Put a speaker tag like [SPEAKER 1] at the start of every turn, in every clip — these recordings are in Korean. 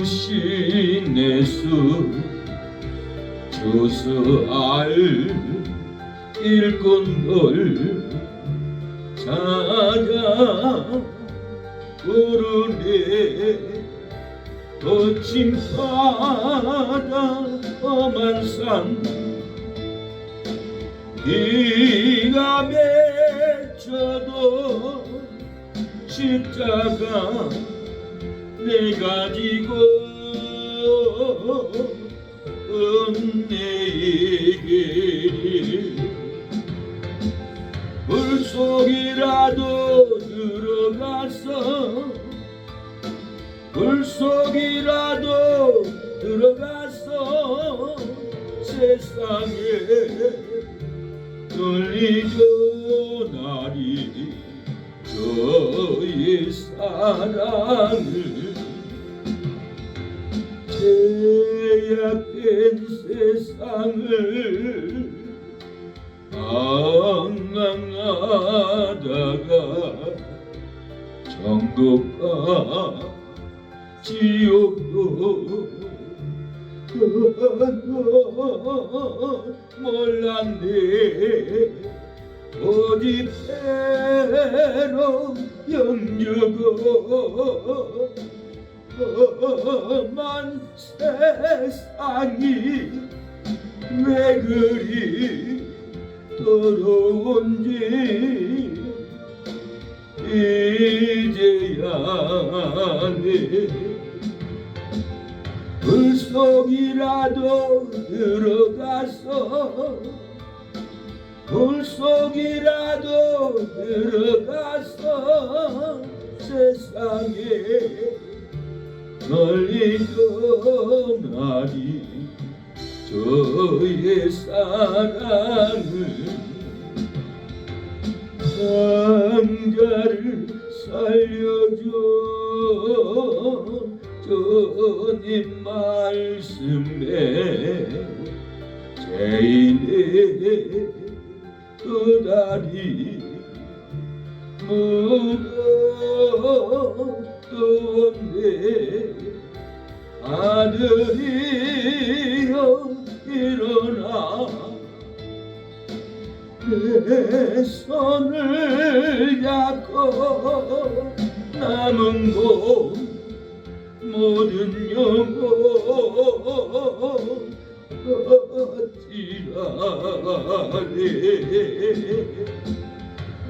[SPEAKER 1] 어르신 내수 조서알 일꾼들 찾아 오르네. 거친 바다 험한 산 비가 맺혀도 십자가 내가 지고 은혜의 길 물속이라도 들어가서 물속이라도 들어가서 세상에 널리전하리 저의 사랑을. 제약된 세상을 방황하다가 천국과 지옥도 몰랐네. 어디 배로 영주고 험한 세상이 왜 그리 더러운지 이제야 네 물속이라도 들어가서 물속이라도 들어가서 세상에 널리 전하리 저의 사랑을. 상자를 살려줘 주님 말씀에 죄인의 그 다리 무거운데 아들이여 일어나 내 손을 잡고 남은 몸 모든 영혼 어찌라네.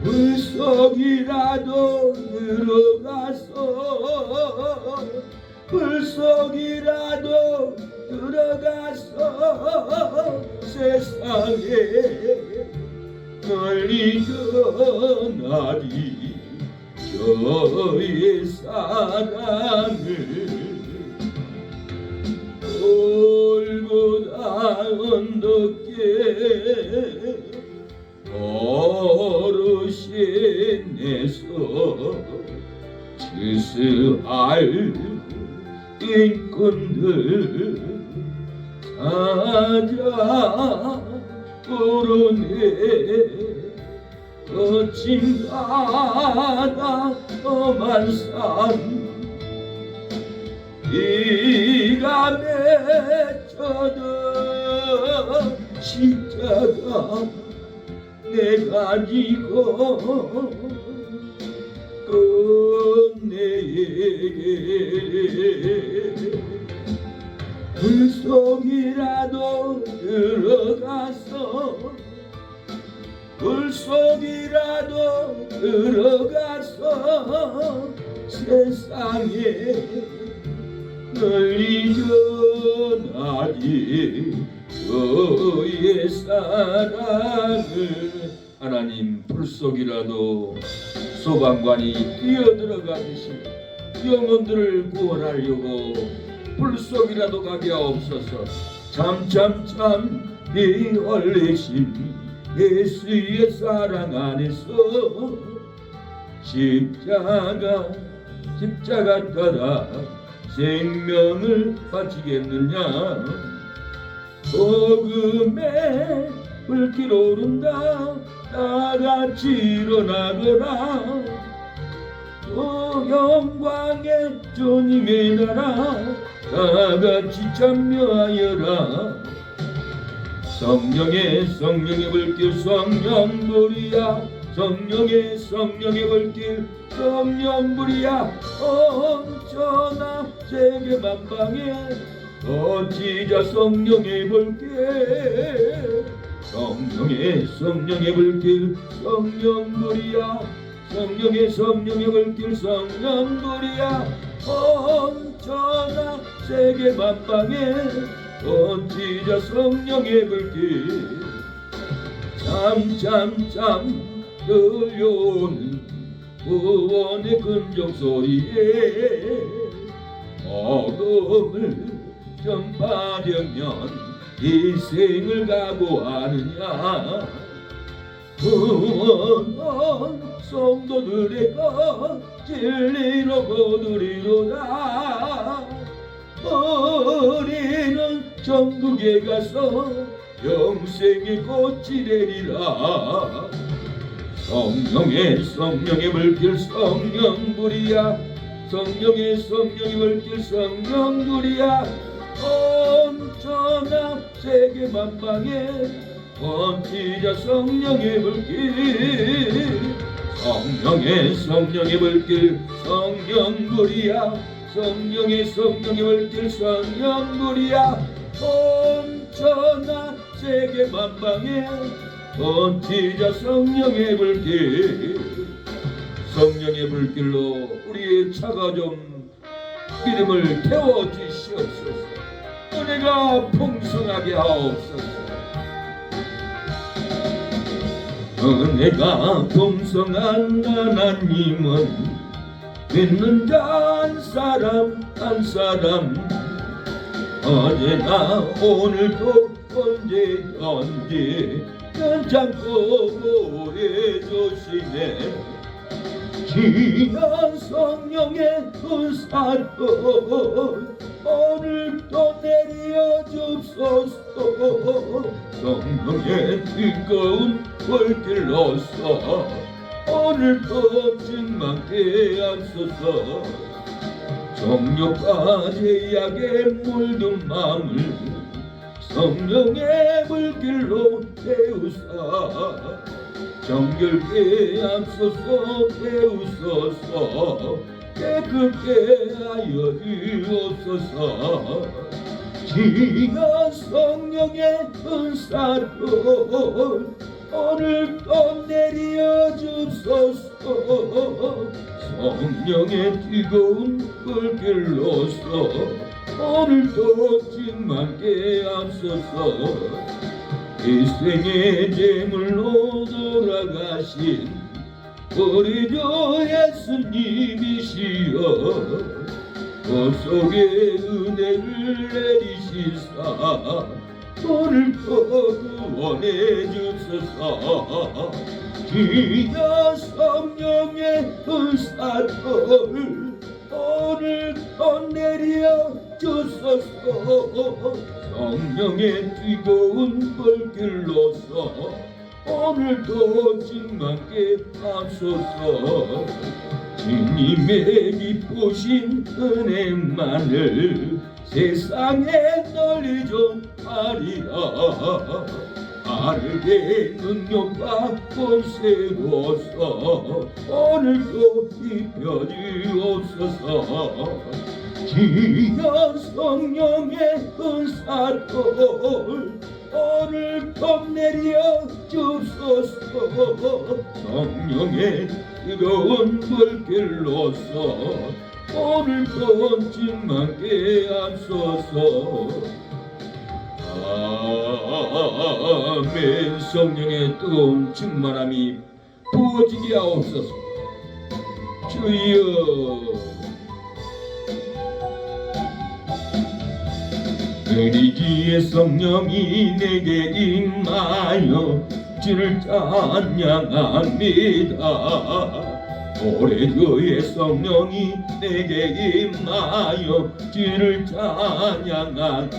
[SPEAKER 1] 물속이라도 들어가서 물속이라도 들어가서 세상에 널리 전하리 저의 사랑을. 골고다 언덕에 어르신 내서 스스할 인꾼들 찾아 오르네. 거친 바다 험한 산 비가 맺혀도 십자가 내가 지고 끝내게. 물속이라도 들어가서 물속이라도 들어가서 세상에 널리 전하리 저의 사랑을. 하나님, 불속이라도 소방관이 뛰어들어가듯이 영혼들을 구원하려고 불속이라도 가게 하옵소서. 참참참 네 얼레신 예수의 사랑 안에서 십자가 따라 생명을 바치겠느냐. 복음의 불길 오른다 다같이 일어나거라. 또 영광의 주님의 나라 다같이 참여하여라. 성령의 불길 성령불이야. 성령의 불길 성령불이야. 언제나 세계 만방에 어찌자 성령의 불길. 성령의 불길 성령불이야. 성령의 불길 성령불이야. 언제나 세계 만방에 어찌자 성령의 불길. 잠잠잠 들려오는 구원의 금종소리에 어둠을 전파되면 일생을 각오하느냐. 구원은 성도들의 것 진리로 거두리로다. 우리는 천국에 가서 영생의 꽃이 되리라. 성령의 불길 성령불이야. 성령의 불길 성령불이야. 언제나 세계 만방에 번지자 성령의 불길. 성령의 불길 성령불이야. 성령의 불길 성령불이야. 언제나 세계 만방에 번지자 성령의 불길. 성령의 불길로 우리의 차가 좀 믿음을 태워주시옵소서. 은혜가 풍성하게 하옵소서. 은혜가 풍성한 하나님은 믿는 자 한 사람 어제나 오늘도 언제든지 괜찮고 보여주시네. 귀한 성령의 은사를 오늘도 내려 줍소서. 성령의 뜨거운 불길로서 오늘도 증망케 하소서. 정욕과 제약에 물든 마음을 성령의 불길로 태우사 정결케 하소서. 태우소서. 깨끗게 하여 주옵소서. 귀한 성령의 은사를 오늘도 내려 줍소서. 성령의 뜨거운 불길로서 오늘도 충만케 하소서. 일생의 제물로 돌아가신 우리 주 예수님이시여 보속의 은혜를 내리시사 오늘도 구원해 주소서. 귀한 성령의 은사를 오늘도 내려 주소서. 성령의 뜨거운 불길로서 오늘도 충만케 하소서. 주님의 기쁘신 은혜만을 세상에 널리 전하리라. 바르게 능력과 권세로서 오늘도 입혀주옵소서. 귀한 성령의 은사를 오늘도 내려 주소서. 성령의 뜨거운 불길로서 오늘도 충만케 하소서. 아멘. 성령의 뜨거운 충만함이 부어지게 하옵소서. 주여. 그리기에 성령이 내게 임하여 주를 찬양합니다. 올해 주의 성령이 내게 임하여 주를 찬양합니다.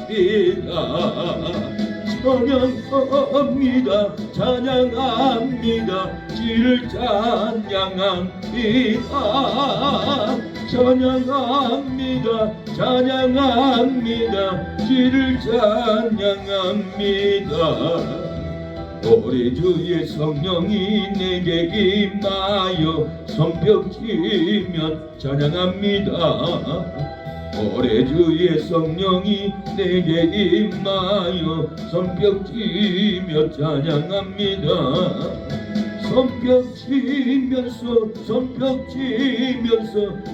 [SPEAKER 1] 찬양합니다. 주를 찬양합니다. 찬양합니다 찬양합니다 주를 찬양합니다 오래 주의 성령이 내게 임하여 손뼉치며 찬양합니다 오래 주의 성령이 내게 임하여 손뼉치며 찬양합니다 손뼉치면서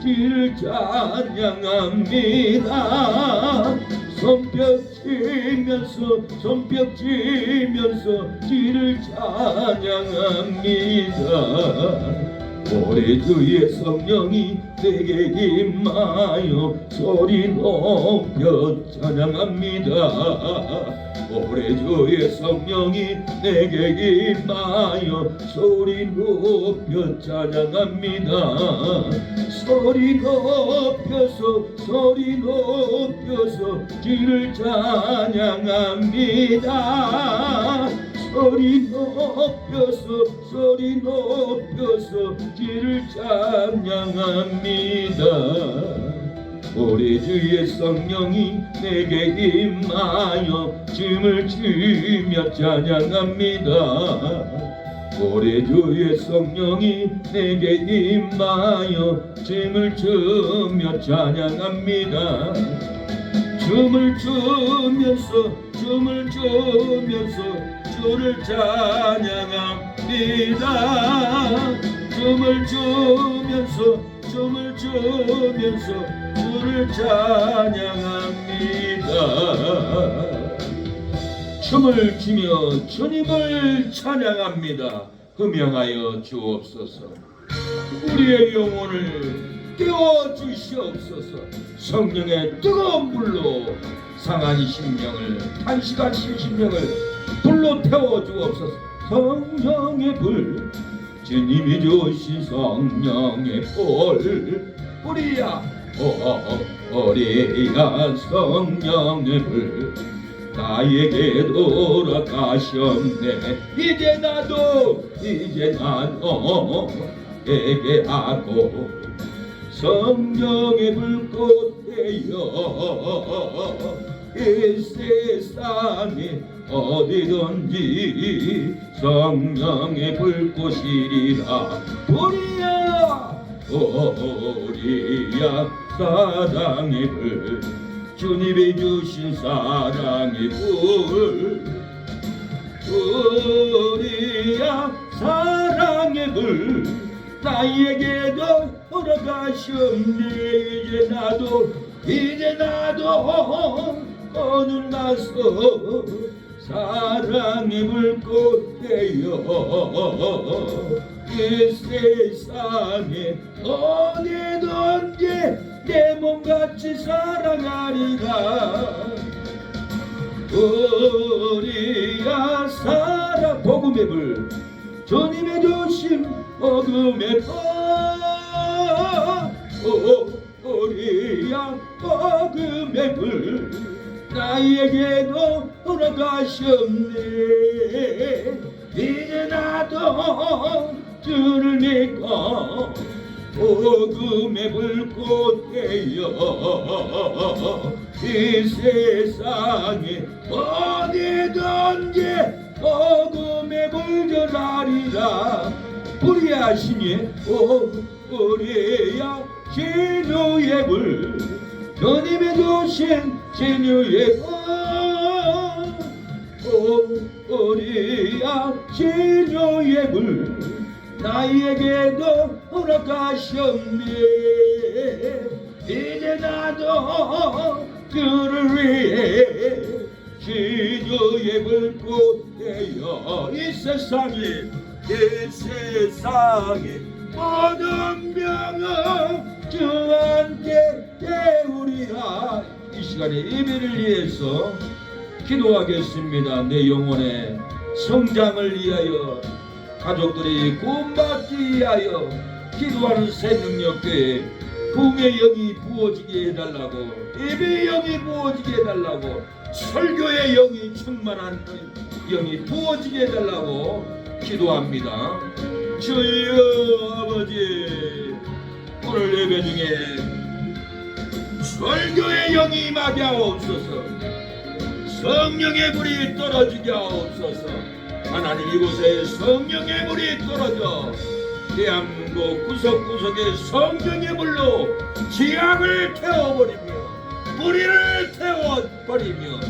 [SPEAKER 1] 주를 찬양합니다 손뼉치면서 주를 찬양합니다 오래 주의 성령이 내게 임하여 소리 높여 찬양합니다 오래 주의 성령이 내게 임하여 소리 높여 찬양합니다 소리 높여서 주를 찬양합니다 소리 높여서 주를 찬양합니다 오래 주의 성령이 내게 임하여 춤을 추며 찬양합니다 오래 주의 성령이 내게 임하여 춤을 추며 찬양합니다 춤을 추면서 주를 찬양합니다 춤을 추면서 주를 찬양합니다 춤을 추며 주님을 찬양합니다 흠양하여 주옵소서 우리의 영혼을 깨워주시옵소서 성령의 뜨거운 불로 상한 심령을 탄식하신 심령을 불로 태워주옵소서 성령의 불 주님이 주신 성령의 불 우리야 우리야 성령의 불 나에게 돌아가셨네 이제 나도 회개하고 성령의 불꽃 되어 이 세상에 어디든지 성령의 불꽃이리라 우리야 사랑의 불 주님이 주신 사랑의 불 우리야 사랑의 불 나에게도 돌아가셨네 이제 나도 거듭나서 사랑의 불꽃 되어 이 세상에 어디든지 내 몸같이 사랑하리라 우리야 사랑 복음의 불 주님의 주심 복음의 불 우리야 복음의 불 나에게도 돌아가셨네 이제 나도 주를 믿고 복음의 불꽃 되어 이 세상에 어디든지 복음의 불 전하리라 우리야 신의 우리야 진유의 불 주님의 주신 진유의 불 우리야 진유의 불 나에게도 허락하셨네 이제 나도 주를 위해 진유의 불꽃 되어 이 세상에 모든 병은 주 함께 깨우리라 이 시간에 예배를 위해서 기도하겠습니다. 내 영혼의 성장을 위하여 가족들이 구원받기 위하여 기도하는 새능력교회 부흥의 영이 부어지게 해달라고 예배의 영이 부어지게 해달라고 설교의 영이 충만한 영이 부어지게 해달라고 기도합니다. 주여 아버지 오늘 예배 중에 설교의 영이 임하게 하옵소서. 성령의 불이 떨어지게 하옵소서. 하나님, 이곳에 성령의 불이 떨어져 대한민국 구석구석에 성령의 불로 지향을 태워버리며 뿌리를 태워버리며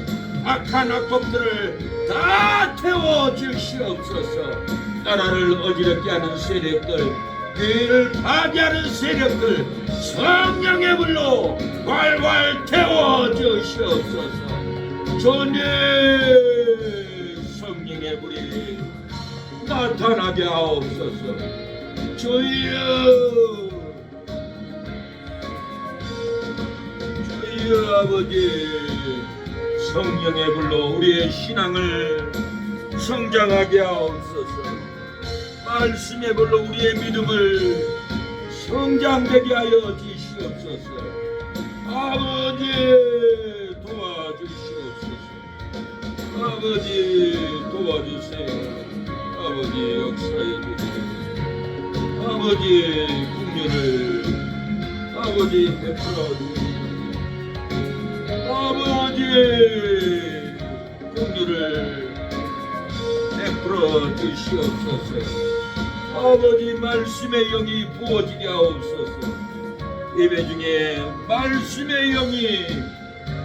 [SPEAKER 1] 악한 악독들을 다 태워주시옵소서. 나라를 어지럽게 하는 세력들, 교회를 파괴하는 세력들 성령의 불로 활활 태워주시옵소서. 주님, 성령의 불이 나타나게 하옵소서. 주여, 주여 아버지, 성령의 불로 우리의 신앙을 성장하게 하옵소서. 말씀의 불로 우리의 믿음을 성장되게 하여 주시옵소서. 아버지, 도와주시옵소서. 아버지, 도와주세요. 아버지, 역사해 주세요. 아버지, 국면을 아버지 베풀어 주시옵소서. 아버지, 긍휼을 베풀어 주시옵소서. 아버지, 말씀의 영이 부어지게 하옵소서. 예배 중에 말씀의 영이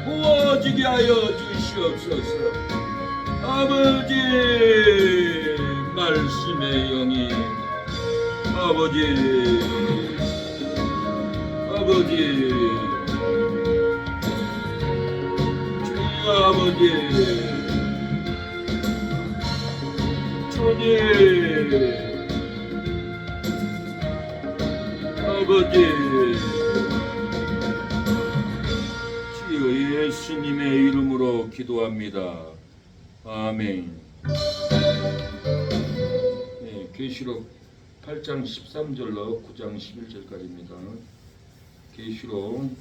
[SPEAKER 1] 부어지게 하여 주시옵소서. 아버지, 말씀의 영이 아버지, 주여 아버지, 주님 아버지, 주여 예수님의 이름으로 기도합니다. 아멘. 네, 계시록 8장 13절로 9장 11절까지입니다. 계시록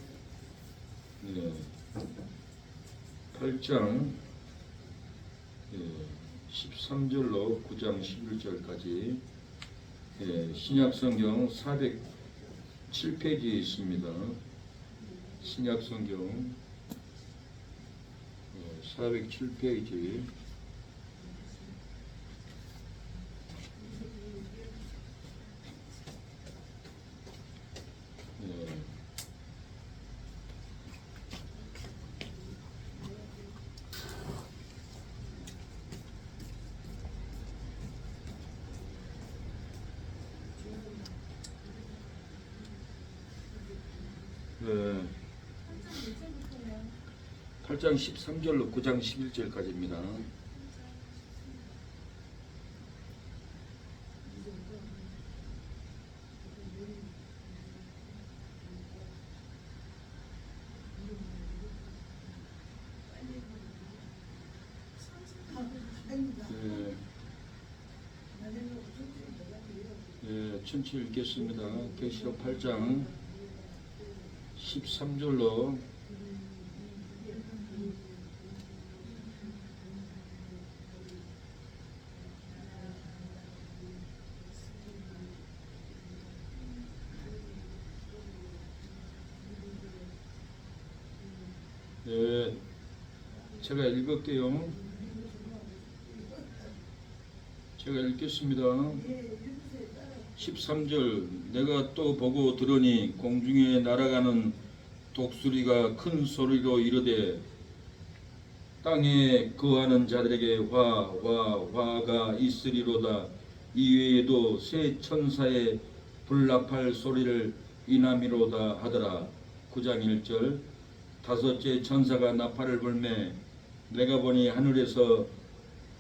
[SPEAKER 1] 8장 13절로 9장 11절까지 신약성경 407페이지에 있습니다. 신약성경 407페이지 네. 8장 13절로 9장 11절까지입니다. 천천히 읽겠습니다. 계시록 8장 13절로 제가 읽을게요. 제가 읽겠습니다. 13절 내가 또 보고 들으니 공중에 날아가는 독수리가 큰 소리로 이르되 땅에 거하는 자들에게 화가 있으리로다. 이외에도 새 천사의 불나팔 소리를 이남이로다 하더라. 9장 1절 다섯째 천사가 나팔을 불매 내가 보니 하늘에서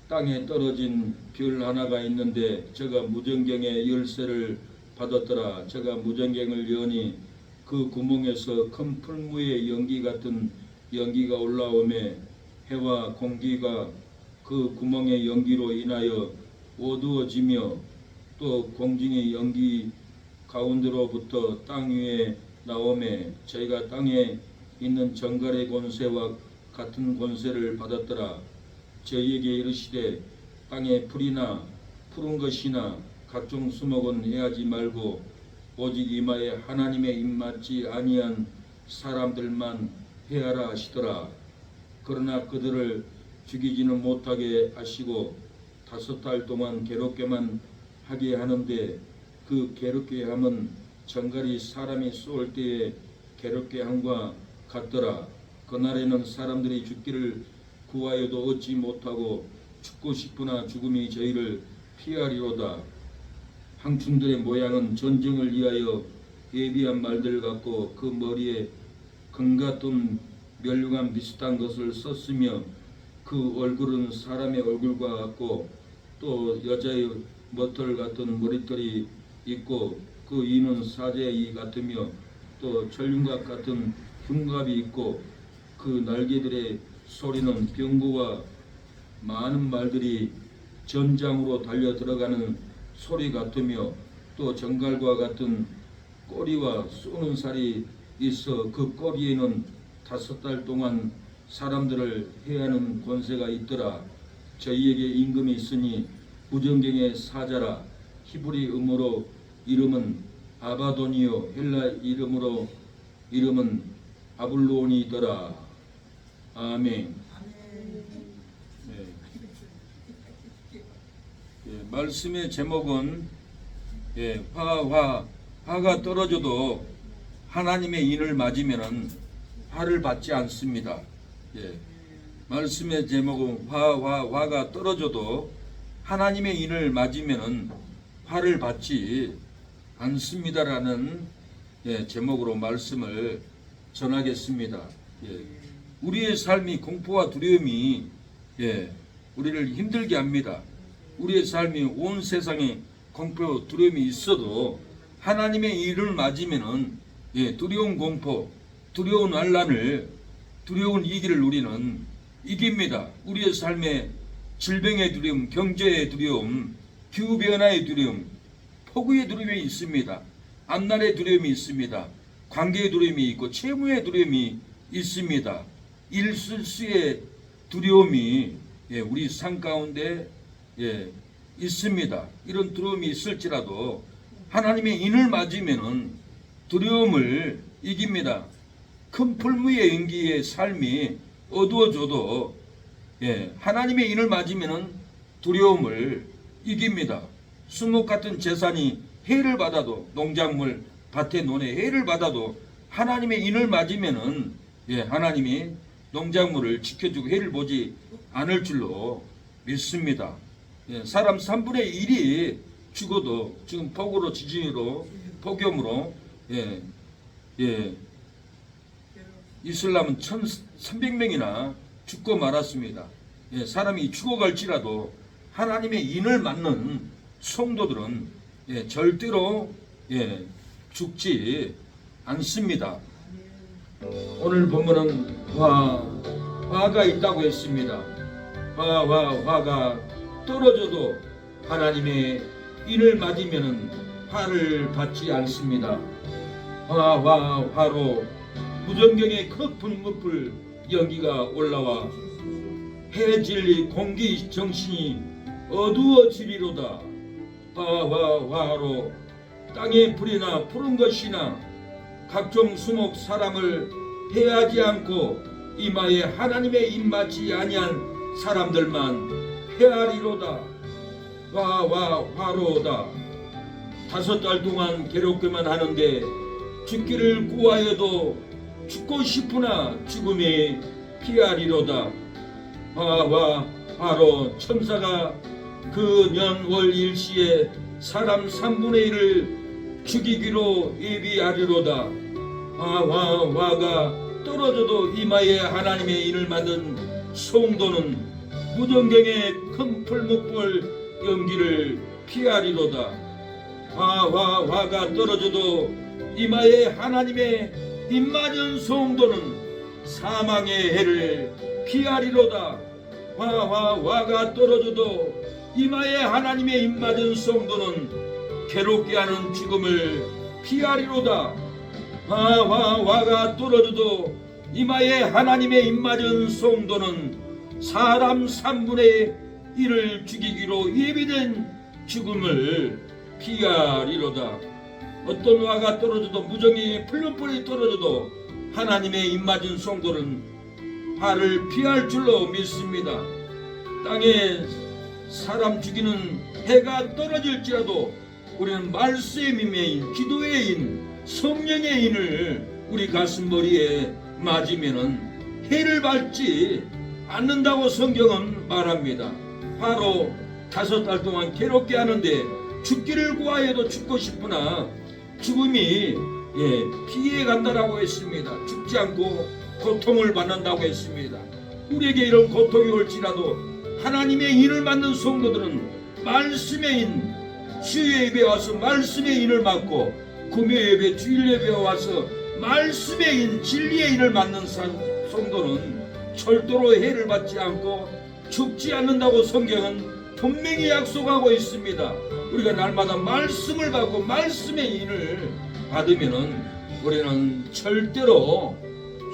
[SPEAKER 1] 땅에 떨어진 별 하나가 있는데 저가 무전경의 열쇠를 받았더라. 저가 무전경을 여니 그 구멍에서 큰 풀무의 연기 같은 연기가 올라오매 해와 공기가 그 구멍의 연기로 인하여 어두워지며 또 공중의 연기 가운데로부터 땅 위에 나오매 저희가 땅에 있는 정갈의 권세와 같은 권세를 받았더라. 저희에게 이르시되 땅에 풀이나 푸른 것이나 각종 수목은 해하지 말고 오직 이마에 하나님의 입맞지 아니한 사람들만 해하라 하시더라. 그러나 그들을 죽이지는 못하게 하시고 5달 동안 괴롭게만 하게 하는데 그 괴롭게 함은 정갈이 사람이 쏠 때에 괴롭게 함과 같더라. 그날에는 사람들이 죽기를 구하여도 얻지 못하고 죽고 싶으나 죽음이 저희를 피하리로다. 항충들의 모양은 전쟁을 위하여 예비한 말들 같고 그 머리에 금 같은 면류관 비슷한 것을 썼으며 그 얼굴은 사람의 얼굴과 같고 또 여자의 머털 같은 머리털이 있고 그 이는 사자의 이 같으며 또 천륜갑 같은 흉갑이 있고 그 날개들의 소리는 병거와 많은 말들이 전장으로 달려 들어가는 소리 같으며 또 정갈과 같은 꼬리와 쏘는 살이 있어 그 꼬리에는 5달 동안 사람들을 해하는 권세가 있더라. 저희에게 임금이 있으니 구정경의 사자라. 히브리 음으로 이름은 아바돈이요 헬라 이름으로 이름은 아블론이더라. 아멘. 말씀의 제목은 화가 떨어져도 하나님의 인을 맞으면은 화를 받지 않습니다. 말씀의 제목은 화가 떨어져도 하나님의 인을 맞으면은 화를 받지 않습니다라는 제목으로 말씀을 전하겠습니다. 우리의 삶이 공포와 두려움이 우리를 힘들게 합니다. 우리의 삶이 온 세상에 공포 두려움이 있어도 하나님의 일을 맞으면은 두려운 공포, 두려운 환난을, 두려운 위기를 우리는 이깁니다. 우리의 삶에 질병의 두려움, 경제의 두려움, 기후 변화의 두려움, 폭우의 두려움이 있습니다. 앞날의 두려움이 있습니다. 관계의 두려움이 있고 채무의 두려움이 있습니다. 일실수의 두려움이 우리 삶 가운데 있습니다. 이런 두려움이 있을지라도 하나님의 인을 맞으면은 두려움을 이깁니다. 큰 풀무의 연기의 삶이 어두워져도 하나님의 인을 맞으면은 두려움을 이깁니다. 수목 같은 재산이 해를 받아도 농작물 밭의 논에 해를 받아도 하나님의 인을 맞으면은 하나님이 농작물을 지켜주고 해를 보지 않을 줄로 믿습니다. 사람 3분의 1이 죽어도 지금 폭우로 지진으로 폭염으로 이슬람은 1,300명이나 죽고 말았습니다. 사람이 죽어갈지라도 하나님의 인을 맞는 성도들은 절대로 죽지 않습니다. 오늘 본문은 화가 있다고 했습니다. 화가 떨어져도 하나님의 인을 맞으면 화를 받지 않습니다. 화로 무전경의 크풀 연기가 올라와 해질리 공기 정신이 어두워지리로다. 화로 땅의 불이나 푸른 것이나 각종 수목 사람을 해하지 않고 이마에 하나님의 입맞지 아니한 사람들만 해하리로다. 화로다. 5달 동안 괴롭게만 하는데 죽기를 구하여도 죽고 싶으나 죽음이 피하리로다. 화로 천사가 그 년월 일시에 사람 3분의 1을 죽이기로 예비하리로다. 화가 떨어져도 이마에 하나님의 인을 맞은 성도는 무전경의 큰 풀목불 연기를 피하리로다. 화가 떨어져도 이마에 하나님의 입맞은 성도는 사망의 해를 피하리로다. 화가 떨어져도 이마에 하나님의 입맞은 성도는 괴롭게 하는 죽음을 피하리로다. 화가 떨어져도 이마에 하나님의 입맞은 성도는 사람 3분의 1을 죽이기로 예비된 죽음을 피하리로다. 어떤 화가 떨어져도 무정이 풀잎불이 떨어져도 하나님의 입맞은 성도는 화를 피할 줄로 믿습니다. 땅에 사람 죽이는 해가 떨어질지라도 우리는 말씀의 인, 기도의 인, 성령의 인을 우리 가슴머리에 맞으면은 해를 받지 않는다고 성경은 말합니다. 바로 5달 동안 괴롭게 하는데 죽기를 구하여도 죽고 싶으나 죽음이 피해 간다라고 했습니다. 죽지 않고 고통을 받는다고 했습니다. 우리에게 이런 고통이 올지라도 하나님의 인을 맡는 성도들은 말씀의 인, 주의 예배에 와서 말씀의 인을 맡고 금요 예배, 주일 예배에 와서 말씀의 인, 진리의 인을 맡는 성도는 절대로 해를 받지 않고 죽지 않는다고 성경은 분명히 약속하고 있습니다. 우리가 날마다 말씀을 받고 말씀의 인을 받으면은 우리는 절대로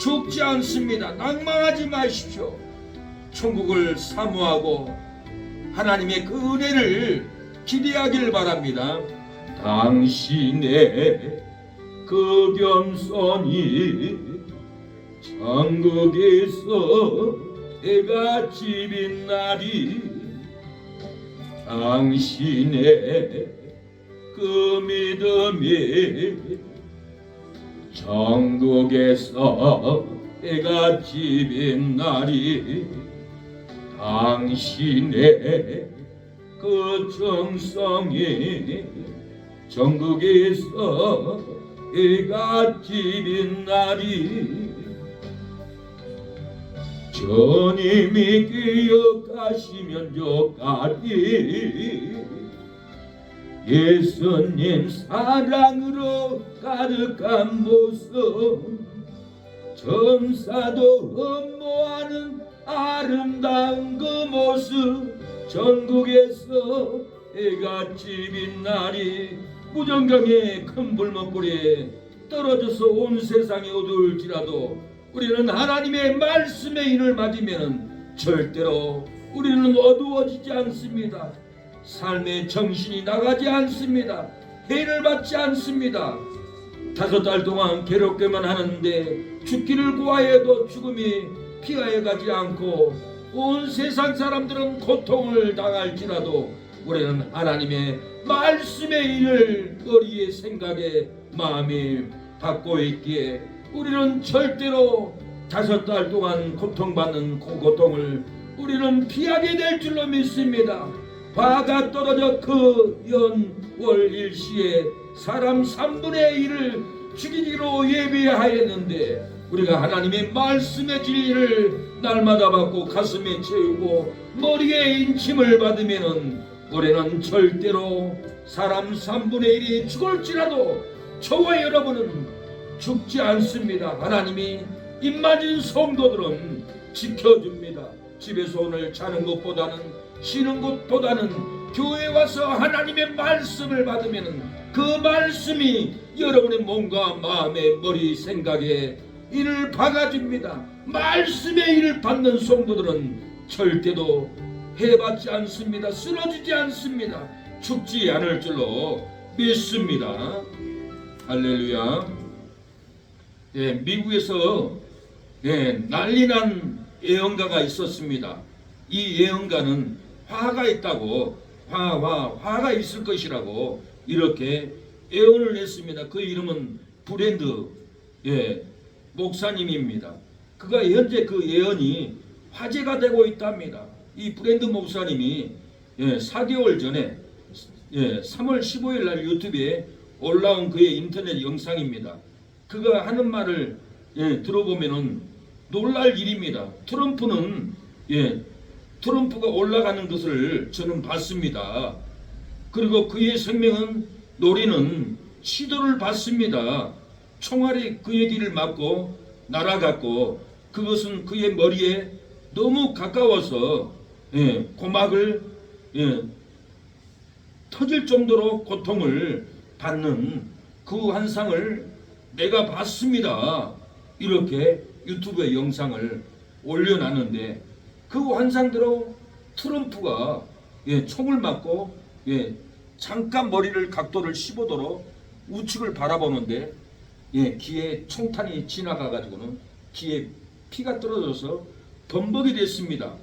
[SPEAKER 1] 죽지 않습니다. 낭망하지 마십시오. 천국을 사모하고 하나님의 그 은혜를 기대하길 바랍니다. 당신의 그 겸손이 천국에서 해가 지빈 날이 당신의 그 믿음이 천국에서 해가 지빈 날이 당신의 그 정성이 천국에서 해가 지빈 날이 주님이 기억하시면 좋가리 예수님 사랑으로 가득한 모습 천사도 흠모하는 아름다운 그 모습 전국에서 해가 지빈 날이 무정경의 큰 불멍불에 떨어져서 온 세상이 어두울지라도 우리는 하나님의 말씀의 인을 맞으면 절대로 우리는 어두워지지 않습니다. 삶의 정신이 나가지 않습니다. 해를 받지 않습니다. 5달 동안 괴롭게만 하는데 죽기를 구하여도 죽음이 피하여 가지 않고 온 세상 사람들은 고통을 당할지라도 우리는 하나님의 말씀의 인을 머리에 생각에 마음에 받고 있기에 우리는 절대로 5달 동안 고통받는 그 고통을 우리는 피하게 될 줄로 믿습니다. 화가 떨어져 그 연월 일시에 사람 3분의 1을 죽이기로 예비하였는데 우리가 하나님의 말씀의 진리를 날마다 받고 가슴에 채우고 머리에 인침을 받으면은 우리는 절대로 사람 3분의 1이 죽을지라도 저와 여러분은 죽지 않습니다. 하나님이 입맞은 성도들은 지켜줍니다. 집에서 오늘 자는 것보다는 쉬는 것보다는 교회에 와서 하나님의 말씀을 받으면 그 말씀이 여러분의 몸과 마음의 머리 생각에 이를 박아줍니다. 말씀의 일을 받는 성도들은 절대로 해받지 않습니다. 쓰러지지 않습니다. 죽지 않을 줄로 믿습니다. 할렐루야. 미국에서 난리난 예언가가 있었습니다. 이 예언가는 화가 있다고 화가 있을 것이라고 이렇게 예언을 했습니다. 그 이름은 브랜드 목사님입니다. 그가 현재 그 예언이 화제가 되고 있답니다. 이 브랜드 목사님이 4개월 전에 3월 15일 날 유튜브에 올라온 그의 인터넷 영상입니다. 그가 하는 말을 들어보면은 놀랄 일입니다. 트럼프가 올라가는 것을 저는 봤습니다. 그리고 그의 생명은 노리는 시도를 받습니다. 총알이 그의 길을 막고 날아갔고 그것은 그의 머리에 너무 가까워서 고막을 터질 정도로 고통을 받는 그 환상을 내가 봤습니다. 이렇게 유튜브에 영상을 올려놨는데 그 환상대로 트럼프가 총을 맞고 잠깐 머리를 각도를 15도로 우측을 바라보는데 귀에 총탄이 지나가가지고는 귀에 피가 떨어져서 범벅이 됐습니다.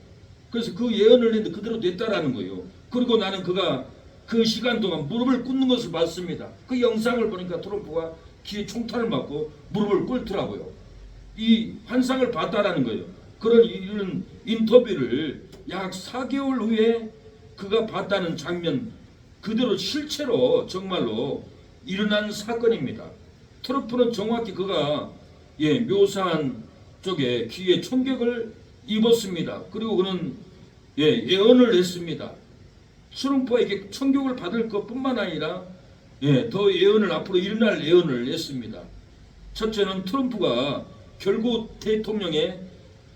[SPEAKER 1] 그래서 그 예언을 했는데 그대로 됐다라는 거예요. 그리고 나는 그가 그 시간 동안 무릎을 꿇는 것을 봤습니다. 그 영상을 보니까 트럼프가 귀에 총탄을 맞고 무릎을 꿇더라고요. 이 환상을 봤다라는 거예요. 이런 인터뷰를 약 4개월 후에 그가 봤다는 장면 그대로 실체로 정말로 일어난 사건입니다. 트럼프는 정확히 그가 묘사한 쪽에 귀에 총격을 입었습니다. 그리고 그는 예언을 했습니다. 트럼프에게 총격을 받을 것뿐만 아니라 더 예언을 앞으로 일어날 예언을 했습니다. 첫째는 트럼프가 결국 대통령에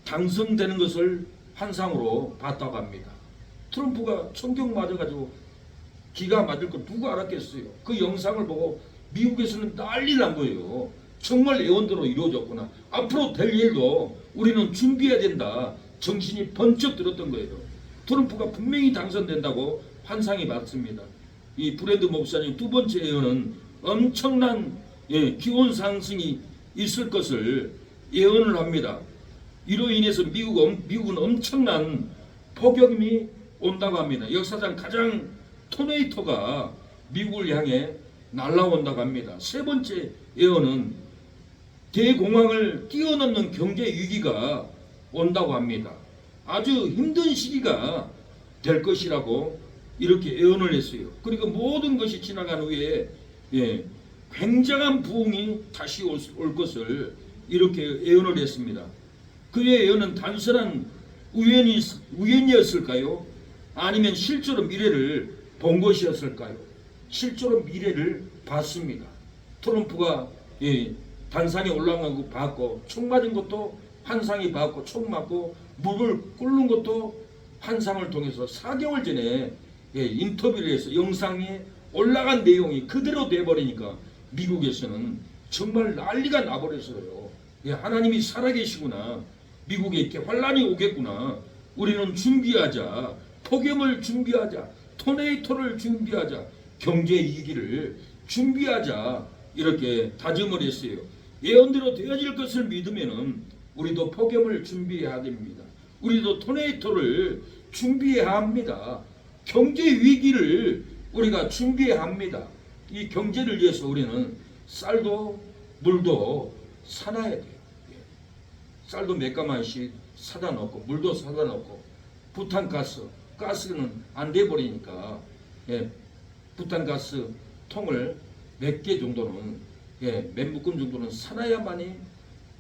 [SPEAKER 1] 당선되는 것을 환상으로 봤다고 합니다. 트럼프가 총격 맞아가지고 기가 맞을 거 누가 알았겠어요. 그 영상을 보고 미국에서는 난리 난 거예요. 정말 예언대로 이루어졌구나. 앞으로 될 일도 우리는 준비해야 된다. 정신이 번쩍 들었던 거예요. 트럼프가 분명히 당선된다고 환상이 맞습니다. 이 브래드 목사님 두 번째 예언은 엄청난 기온 상승이 있을 것을 예언을 합니다. 이로 인해서 미국은 엄청난 폭염이 온다고 합니다. 역사상 가장 토네이토가 미국을 향해 날아온다고 합니다. 세 번째 예언은 대공황을 뛰어넘는 경제 위기가 온다고 합니다. 아주 힘든 시기가 될 것이라고 이렇게 예언을 했어요. 그리고 모든 것이 지나간 후에 굉장한 부흥이 다시 올 것을 이렇게 예언을 했습니다. 그의 예언은 단순한 우연이었을까요? 아니면 실제로 미래를 본 것이었을까요? 실제로 미래를 봤습니다. 트럼프가 단상에 올라간 거 봤고, 총 맞은 것도 환상이 봤고, 총 맞고 무릎을 꿇는 것도 환상을 통해서 4개월 전에 인터뷰를 해서 영상에 올라간 내용이 그대로 돼버리니까 미국에서는 정말 난리가 나버렸어요. 하나님이 살아계시구나. 미국에 이렇게 환란이 오겠구나. 우리는 준비하자. 폭염을 준비하자. 토네이토를 준비하자. 경제 위기를 준비하자. 이렇게 다짐을 했어요. 예언대로 되어질 것을 믿으면은 우리도 폭염을 준비해야 됩니다. 우리도 토네이토를 준비해야 합니다. 경제 위기를 우리가 준비해야 합니다. 이 경제를 위해서 우리는 쌀도 물도 사놔야 돼요. 쌀도 몇 가마씩 사다 놓고 물도 사다 놓고 가스는 안 돼 버리니까 부탄가스 통을 몇 개 정도는 몇 묶음 정도는 사놔야만이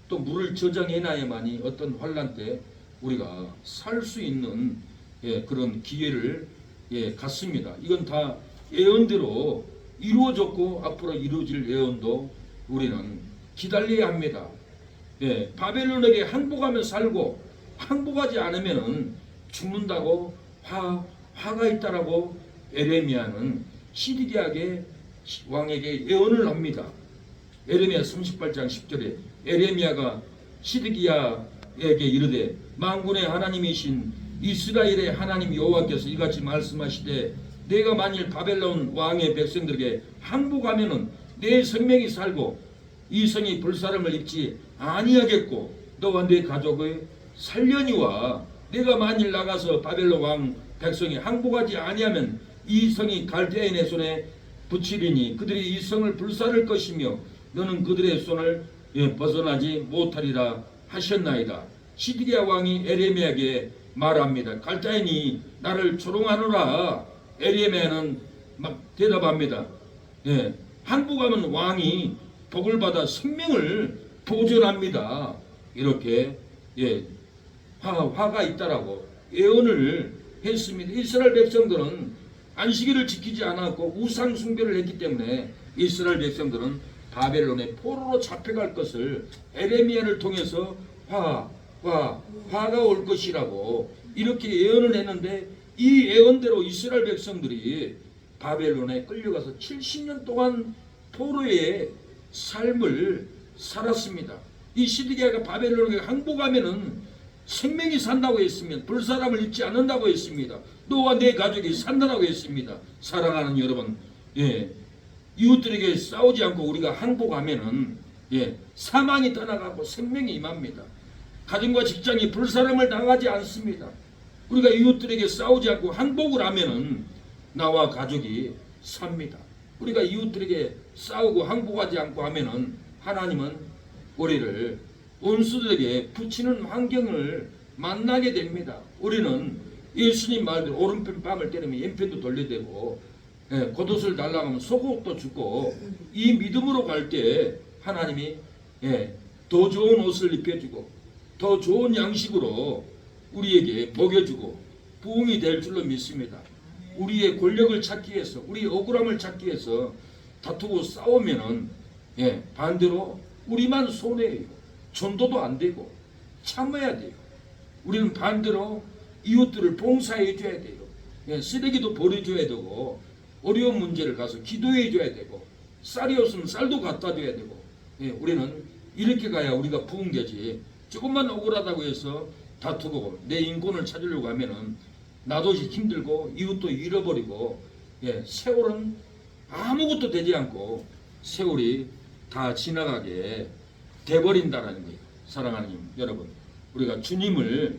[SPEAKER 1] 또 물을 저장해놔야만이 어떤 환란 때 우리가 살 수 있는 그런 기회를 갖습니다. 이건 다 예언대로 이루어졌고 앞으로 이루어질 예언도 우리는 기다려야 합니다. 바벨론에게 항복하면 살고 항복하지 않으면 죽는다고 화가 있다라고 에레미야는 시드기야의 왕에게 예언을 합니다. 에레미야 38장 10절에 에레미야가 시드기야에게 이르되 만군의 하나님이신 이스라엘의 하나님 여호와께서 이같이 말씀하시되 내가 만일 바벨론 왕의 백성들에게 항복하면은 내 생명이 살고 이 성이 불사름을 입지 아니하겠고 너와 내 가족의 살려니와 내가 만일 나가서 바벨론 왕 백성이 항복하지 아니하면 이 성이 갈대인의 손에 붙이리니 그들이 이 성을 불사를 것이며 너는 그들의 손을 벗어나지 못하리라 하셨나이다. 시드기야 왕이 에레미야에게 말합니다. 갈대인이 나를 조롱하노라. 에레미야는 막 대답합니다. 항복하면 왕이 복을 받아 생명을 보존합니다. 이렇게 화가 있다라고 예언을 했습니다. 이스라엘 백성들은 안식일을 지키지 않았고 우상 숭배를 했기 때문에 이스라엘 백성들은 바벨론의 포로로 잡혀갈 것을 에레미야를 통해서 화가 올 것이라고 이렇게 예언을 했는데 이 예언대로 이스라엘 백성들이 바벨론에 끌려가서 70년 동안 포로의 삶을 살았습니다. 이 시드기야가 바벨론에 항복하면은 생명이 산다고 했으면 불사람을 입지 않는다고 했습니다. 너와 내 가족이 산다고 했습니다. 사랑하는 여러분, 이웃들에게 싸우지 않고 우리가 항복하면은 사망이 떠나가고 생명이 임합니다. 가정과 직장이 불사름을 당하지 않습니다. 우리가 이웃들에게 싸우지 않고 항복을 하면은 나와 가족이 삽니다. 우리가 이웃들에게 싸우고 항복하지 않고 하면은 하나님은 우리를 원수들에게 붙이는 환경을 만나게 됩니다. 우리는 예수님 말대로 오른편 빵을 때리면 왼편도 돌려대고 겉옷을 달라가면 속옷도 주고 이 믿음으로 갈 때 하나님이 더 좋은 옷을 입혀주고 더 좋은 양식으로 우리에게 먹여주고 부흥이 될 줄로 믿습니다. 우리의 권력을 찾기 위해서 우리의 억울함을 찾기 위해서 다투고 싸우면은 반대로 우리만 손해예요. 전도도 안 되고 참아야 돼요. 우리는 반대로 이웃들을 봉사해 줘야 돼요. 쓰레기도 버려줘야 되고 어려운 문제를 가서 기도해 줘야 되고 쌀이 없으면 쌀도 갖다 줘야 되고 우리는 이렇게 가야 우리가 부흥되지. 조금만 억울하다고 해서 다투고 내 인권을 찾으려고 하면은 나도 힘들고 이웃도 잃어버리고 세월은 아무것도 되지 않고 세월이 다 지나가게 돼버린다라는 거예요. 사랑하는 여러분, 우리가 주님을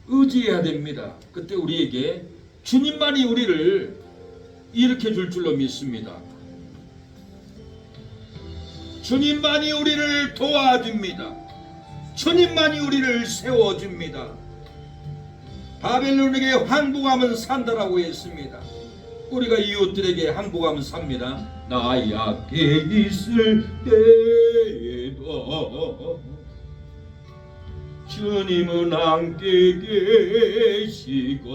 [SPEAKER 1] 의지해야 됩니다. 그때 우리에게 주님만이 우리를 일으켜 줄 줄로 믿습니다. 주님만이 우리를 도와줍니다. 주님만이 우리를 세워줍니다. 바벨론에게 항복하면 산다라고 했습니다. 우리가 이웃들에게 항복하면 삽니다. 나 약해 있을 때에도 주님은 함께 계시고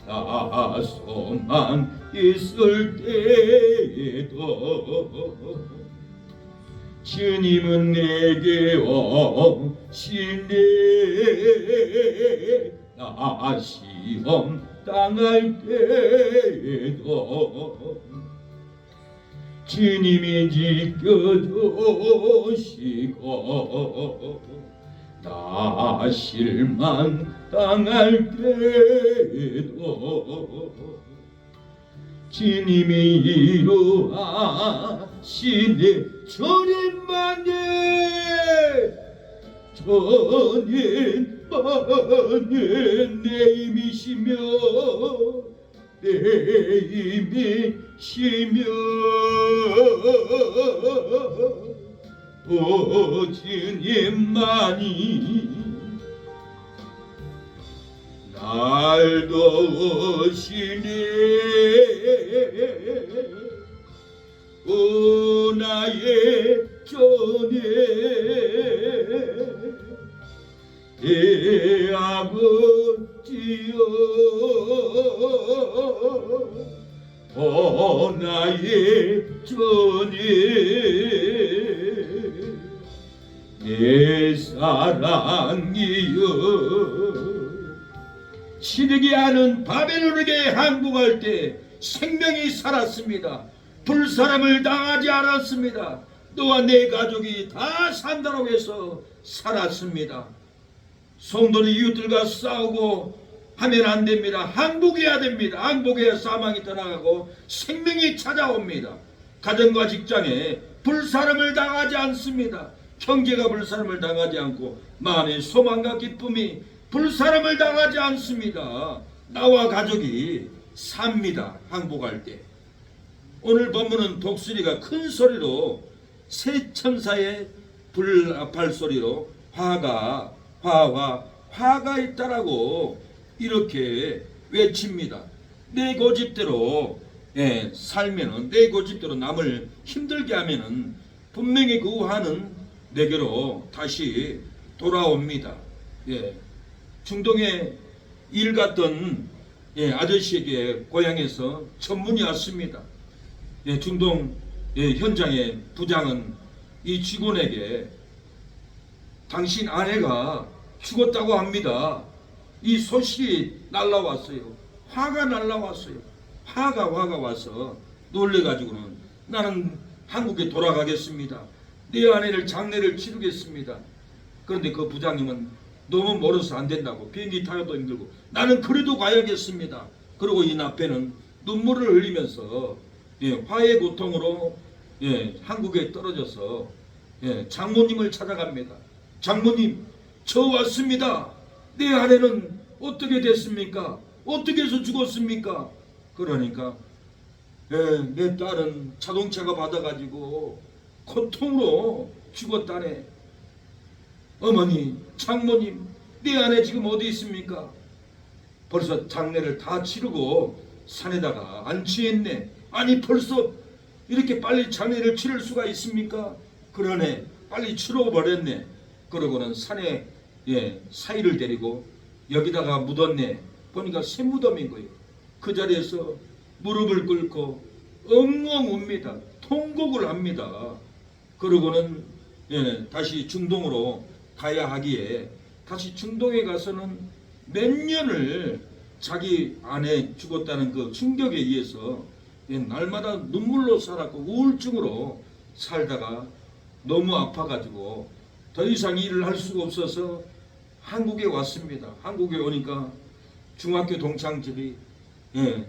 [SPEAKER 1] 나 소망 있을 때에도 주님은 내게 오시네. 나 시험 당할 때에도 주님이 지켜주시고 나 실망 당할 때에도 주님이 이루하시네. 주님만이 내 힘이시며 내 힘이시며 주님만이 날 도우시네. 오 나의 전에 내 아버지여 오 나의 전에 내 사랑이여. 시드기 하는 바벨론에게 항복할 때 생명이 살았습니다. 불사람을 당하지 않았습니다. 너와 내 가족이 다 산다라고 해서 살았습니다. 성도는 이웃들과 싸우고 하면 안 됩니다. 항복해야 됩니다. 항복해야 사망이 떠나가고 생명이 찾아옵니다. 가정과 직장에 불사람을 당하지 않습니다. 형제가 불사람을 당하지 않고 마음의 소망과 기쁨이 불사람을 당하지 않습니다. 나와 가족이 삽니다. 항복할 때. 오늘 본문은 독수리가 큰 소리로 새 천사의 발소리로 화가 있다라고 이렇게 외칩니다. 내 고집대로 살면은 내 고집대로 남을 힘들게 하면은 분명히 그 화는 내게로 다시 돌아옵니다. 중동에 일 갔던 아저씨에게 고향에서 전문이 왔습니다. 중동 현장의 부장은 이 직원에게 당신 아내가 죽었다고 합니다. 이 소식이 날라왔어요. 화가 날라왔어요. 화가 와서 놀래가지고는 나는 한국에 돌아가겠습니다. 내 아내를 장례를 치르겠습니다. 그런데 그 부장님은 너무 멀어서 안 된다고 비행기 타기도 힘들고 나는 그래도 가야겠습니다. 그리고 이 남편은 눈물을 흘리면서 화해 고통으로 한국에 떨어져서 장모님을 찾아갑니다. 장모님, 저 왔습니다. 내 아내는 어떻게 됐습니까? 어떻게 해서 죽었습니까? 그러니까 내 딸은 자동차가 받아가지고 고통으로 죽었다네. 어머니, 장모님, 내 아내 지금 어디 있습니까? 벌써 장례를 다 치르고 산에다가 안치했네. 아니 벌써 이렇게 빨리 장례를 치를 수가 있습니까? 그러네. 빨리 치러버렸네. 그러고는 산에 사이를 데리고 여기다가 묻었네. 보니까 새 무덤인 거예요. 그 자리에서 무릎을 꿇고 엉엉 웁니다. 통곡을 합니다. 그러고는 다시 중동으로 가야 하기에 다시 중동에 가서는 몇 년을 자기 아내 죽었다는 그 충격에 의해서 날마다 눈물로 살았고 우울증으로 살다가 너무 아파가지고 더 이상 일을 할 수가 없어서 한국에 왔습니다. 한국에 오니까 중학교 동창들이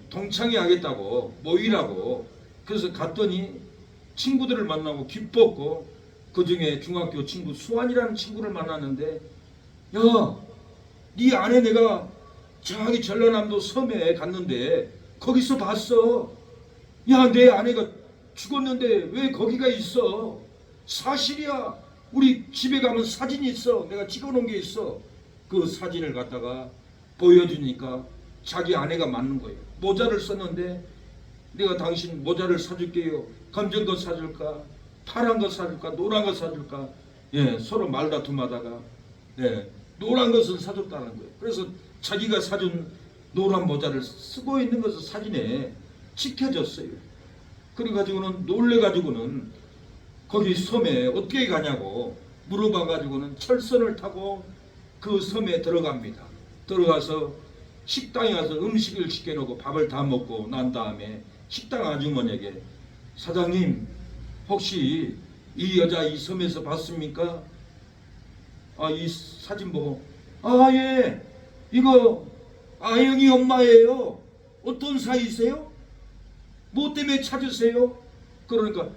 [SPEAKER 1] 동창회 하겠다고 모이라고, 그래서 갔더니 친구들을 만나고 기뻤고, 그 중에 중학교 친구 수환이라는 친구를 만났는데, 야, 네 아내 내가 저기 전라남도 섬에 갔는데 거기서 봤어. 야, 내 아내가 죽었는데 왜 거기가 있어? 사실이야. 우리 집에 가면 사진이 있어. 내가 찍어놓은 게 있어. 그 사진을 갖다가 보여주니까 자기 아내가 맞는 거예요. 모자를 썼는데 내가 당신 모자를 사줄게요. 검정 거 사줄까? 파란 거 사줄까? 노란 거 사줄까? 서로 말다툼하다가 노란 것을 사줬다는 거예요. 그래서 자기가 사준 노란 모자를 쓰고 있는 것을 사진에 찍혀졌어요. 그래가지고는 놀래가지고는 거기 섬에 어떻게 가냐고 물어봐가지고는 철선을 타고 그 섬에 들어갑니다. 들어가서 식당에 가서 음식을 시켜놓고 밥을 다 먹고 난 다음에 식당 아주머니에게, 사장님 혹시 이 여자 이 섬에서 봤습니까? 이 사진 보고, 예, 이거 아영이 엄마예요. 어떤 사이세요? 뭐 때문에 찾으세요? 그러니까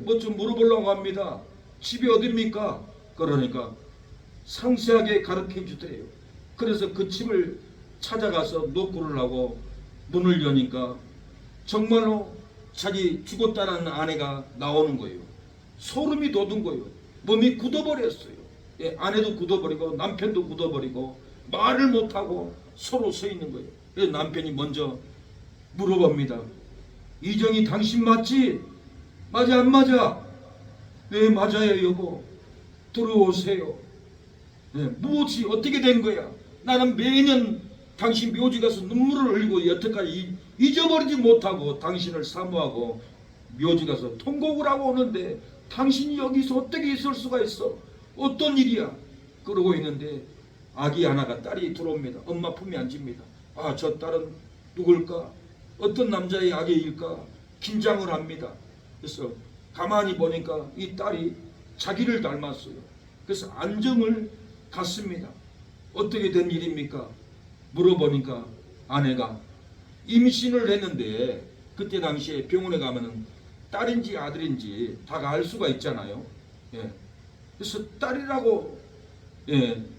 [SPEAKER 1] 뭐 좀 물어보려고 합니다. 집이 어딥니까? 그러니까 상세하게 가르쳐 주더래요. 그래서 그 집을 찾아가서 노크를 하고 문을 여니까 정말로 자기 죽었다는 아내가 나오는 거예요. 소름이 돋은 거예요. 몸이 굳어버렸어요. 아내도 굳어버리고 남편도 굳어버리고 말을 못하고 서로 서 있는 거예요. 그래서 남편이 먼저 물어봅니다. 이정이 당신 맞지? 맞아 안 맞아? 네 맞아요 여보. 들어오세요. 무엇이 어떻게 된 거야? 나는 매년 당신 묘지 가서 눈물을 흘리고 여태까지 잊어버리지 못하고 당신을 사모하고 묘지 가서 통곡을 하고 오는데 당신이 여기서 어떻게 있을 수가 있어? 어떤 일이야? 그러고 있는데 아기 하나가, 딸이 들어옵니다. 엄마 품에 앉습니다. 저 딸은 누굴까? 어떤 남자의 아기일까? 긴장을 합니다. 그래서 가만히 보니까 이 딸이 자기를 닮았어요. 그래서 안정을 갖습니다. 어떻게 된 일입니까? 물어보니까 아내가 임신을 했는데 그때 당시에 병원에 가면은 딸인지 아들인지 다 알 수가 있잖아요. 그래서 딸이라고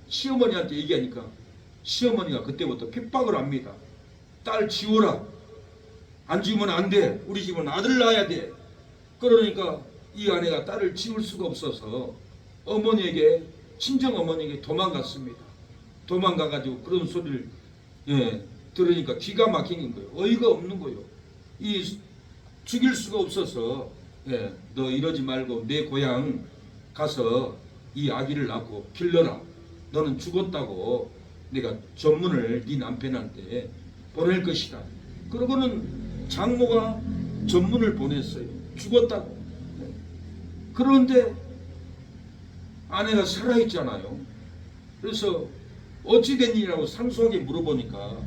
[SPEAKER 1] 시어머니한테 얘기하니까 시어머니가 그때부터 핍박을 합니다. 딸 지우라. 안 지우면 안 돼. 우리 집은 아들 낳아야 돼. 그러니까 이 아내가 딸을 지울 수가 없어서 어머니에게, 친정 어머니에게 도망갔습니다. 도망가가지고 그런 소리를 들으니까 기가 막힌 거예요. 어이가 없는 거예요. 죽일 수가 없어서 너 이러지 말고 내 고향 가서 이 아기를 낳고 길러라. 너는 죽었다고 내가 전문을 네 남편한테 보낼 것이다. 그러고는 장모가 전문을 보냈어요. 죽었다고. 그런데 아내가 살아있잖아요. 그래서 어찌 된 일이라고 상소하게 물어보니까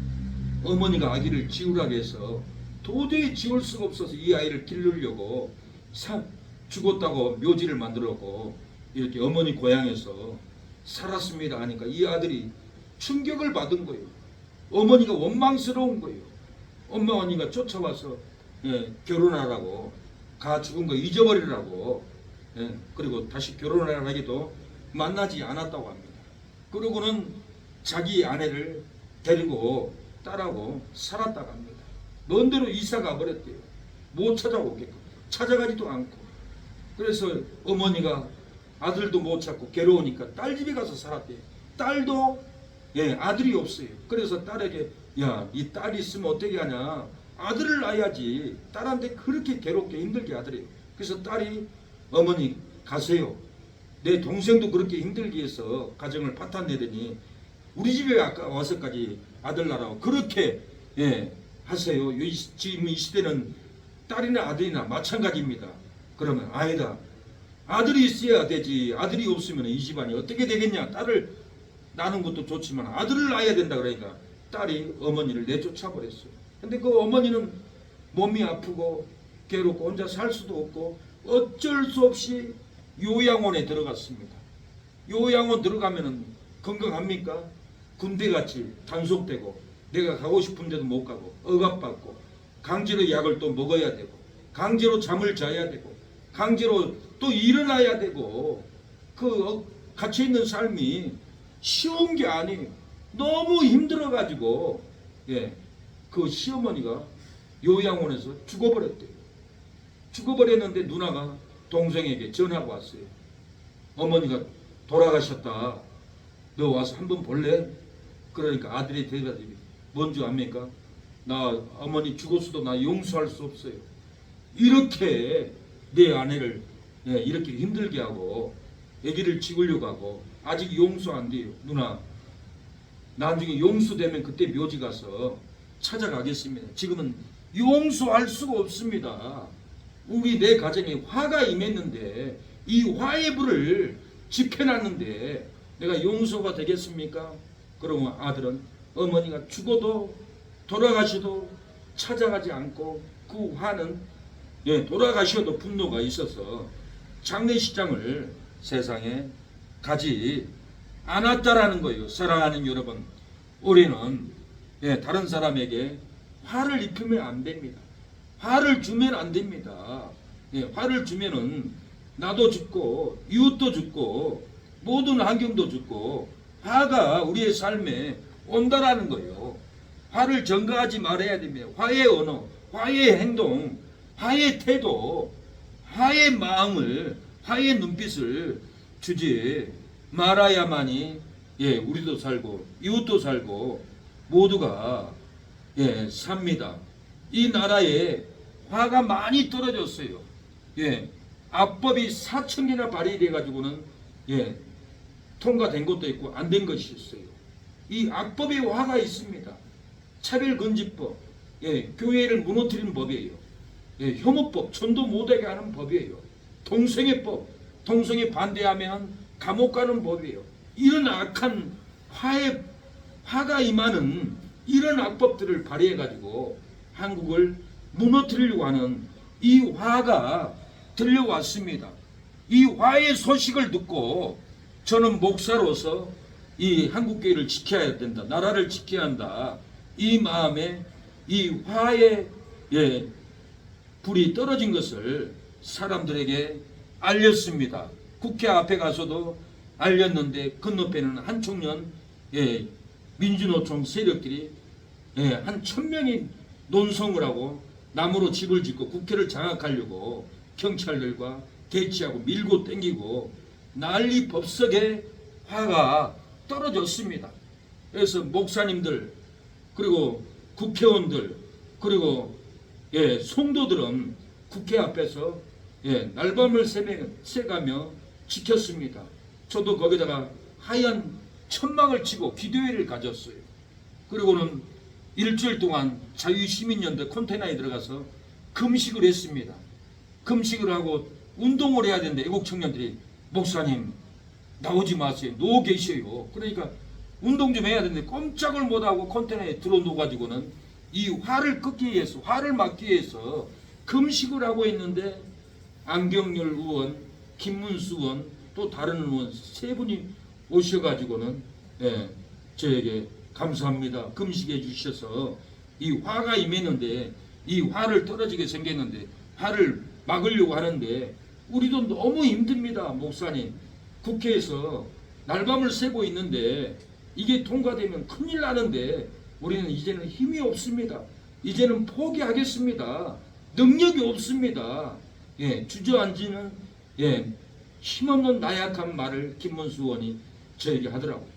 [SPEAKER 1] 어머니가 아기를 지우라고 해서 도저히 지울 수가 없어서 이 아이를 기르려고 죽었다고 묘지를 만들었고 이렇게 어머니 고향에서 살았습니다 하니까 이 아들이 충격을 받은 거예요. 어머니가 원망스러운 거예요. 어머니가 쫓아와서 결혼하라고, 가 죽은 거 잊어버리라고, 그리고 다시 결혼을 하기도 만나지 않았다고 합니다. 그러고는 자기 아내를 데리고 딸하고 살았다고 합니다. 먼 데로 이사 가버렸대요. 못 찾아오게끔, 찾아가지도 않고. 그래서 어머니가 아들도 못 찾고 괴로우니까 딸 집에 가서 살았대요. 딸도 아들이 없어요. 그래서 딸에게, 야, 이 딸이 있으면 어떻게 하냐, 아들을 낳아야지, 딸한테 그렇게 괴롭게 힘들게 하더래요. 그래서 딸이, 어머니 가세요, 내 동생도 그렇게 힘들게 해서 가정을 파탄내더니 우리 집에 아까 와서까지 아들 낳으라고 그렇게 하세요. 지금 이 시대는 딸이나 아들이나 마찬가지입니다. 그러면 아니다, 아들이 있어야 되지, 아들이 없으면 이 집안이 어떻게 되겠냐, 딸을 낳는 것도 좋지만 아들을 낳아야 된다. 그러니까 딸이 어머니를 내쫓아 버렸어요. 근데 그 어머니는 몸이 아프고 괴롭고 혼자 살 수도 없고 어쩔 수 없이 요양원에 들어갔습니다. 요양원 들어가면은 건강합니까? 군대같이 단속되고 내가 가고 싶은 데도 못 가고 억압받고 강제로 약을 또 먹어야 되고 강제로 잠을 자야 되고 강제로 또 일어나야 되고 그 갇혀 있는 삶이 쉬운 게 아니에요. 너무 힘들어 가지고 그 시어머니가 요양원에서 죽어버렸대요. 죽어버렸는데 누나가 동생에게 전화가 왔어요. 어머니가 돌아가셨다. 너 와서 한번 볼래? 그러니까 아들이 대답이 뭔지 압니까? 나 어머니 죽었어도 나 용서할 수 없어요. 이렇게 내 아내를 이렇게 힘들게 하고 애기를 찍으려고 하고 아직 용서 안 돼요. 누나 나중에 용서되면 그때 묘지 가서 찾아가겠습니다. 지금은 용서할 수가 없습니다. 우리 내 가정에 화가 임했는데 이 화의 불을 지펴놨는데 내가 용서가 되겠습니까? 그러면 아들은 어머니가 죽어도 돌아가셔도 찾아가지 않고 그 화는 돌아가셔도 분노가 있어서 장례식장을 세상에 가지 않았다라는 거예요. 사랑하는 여러분, 우리는 다른 사람에게 화를 입히면 안 됩니다. 화를 주면 안 됩니다. 화를 주면은 나도 죽고 이웃도 죽고 모든 환경도 죽고 화가 우리의 삶에 온다라는 거예요. 화를 전가하지 말아야 됩니다. 화의 언어, 화의 행동, 화의 태도, 화의 마음을, 화의 눈빛을 주지 말아야만이 우리도 살고 이웃도 살고 모두가 삽니다. 이 나라에 화가 많이 떨어졌어요. 악법이 4,000개나 발의돼 가지고는 통과된 것도 있고 안 된 것이 있어요. 이 악법에 화가 있습니다. 차별금지법, 교회를 무너뜨리는 법이에요. 혐오법, 전도 못하게 하는 법이에요. 동성애법, 동성애 반대하면 감옥 가는 법이에요. 이런 악한 화가 임하는 이런 악법들을 발의해 가지고 한국을 무너뜨리려고 하는 이 화가 들려왔습니다. 이 화의 소식을 듣고 저는 목사로서 이 한국교회를 지켜야 된다, 나라를 지켜야 한다, 이 마음에 이 화의 불이 떨어진 것을 사람들에게 알렸습니다. 국회 앞에 가서도 알렸는데 건너편에는 한 청년 민주노총 세력들이 한 1,000명이 논성을 하고 나무로 집을 짓고 국회를 장악하려고 경찰들과 대치하고 밀고 땡기고 난리 법석에 화가 떨어졌습니다. 그래서 목사님들 그리고 국회의원들 그리고 성도들은 국회 앞에서 날밤을 새가며 지켰습니다. 저도 거기다가 하얀 천막을 치고 기도회를 가졌어요. 그리고는 일주일 동안 자유시민연대 컨테이너에 들어가서 금식을 했습니다. 금식을 하고 운동을 해야 되는데 애국 청년들이 목사님 나오지 마세요, 누워 계셔요. 그러니까 운동 좀 해야 되는데 꼼짝을 못하고 컨테이너에 들어놓아가지고는 이 화를 끄기 위해서, 화를 막기 위해서 금식을 하고 있는데 안경열 의원, 김문수 의원, 또 다른 의원 3분이 오셔가지고는 저에게 감사합니다, 금식해 주셔서 이 화가 임했는데 이 화를 떨어지게 생겼는데 화를 막으려고 하는데 우리도 너무 힘듭니다. 목사님, 국회에서 날밤을 새고 있는데 이게 통과되면 큰일 나는데 우리는 이제는 힘이 없습니다. 이제는 포기하겠습니다. 능력이 없습니다. 주저앉는 힘없는 나약한 말을 김문수 의원이 저에게 하더라고요.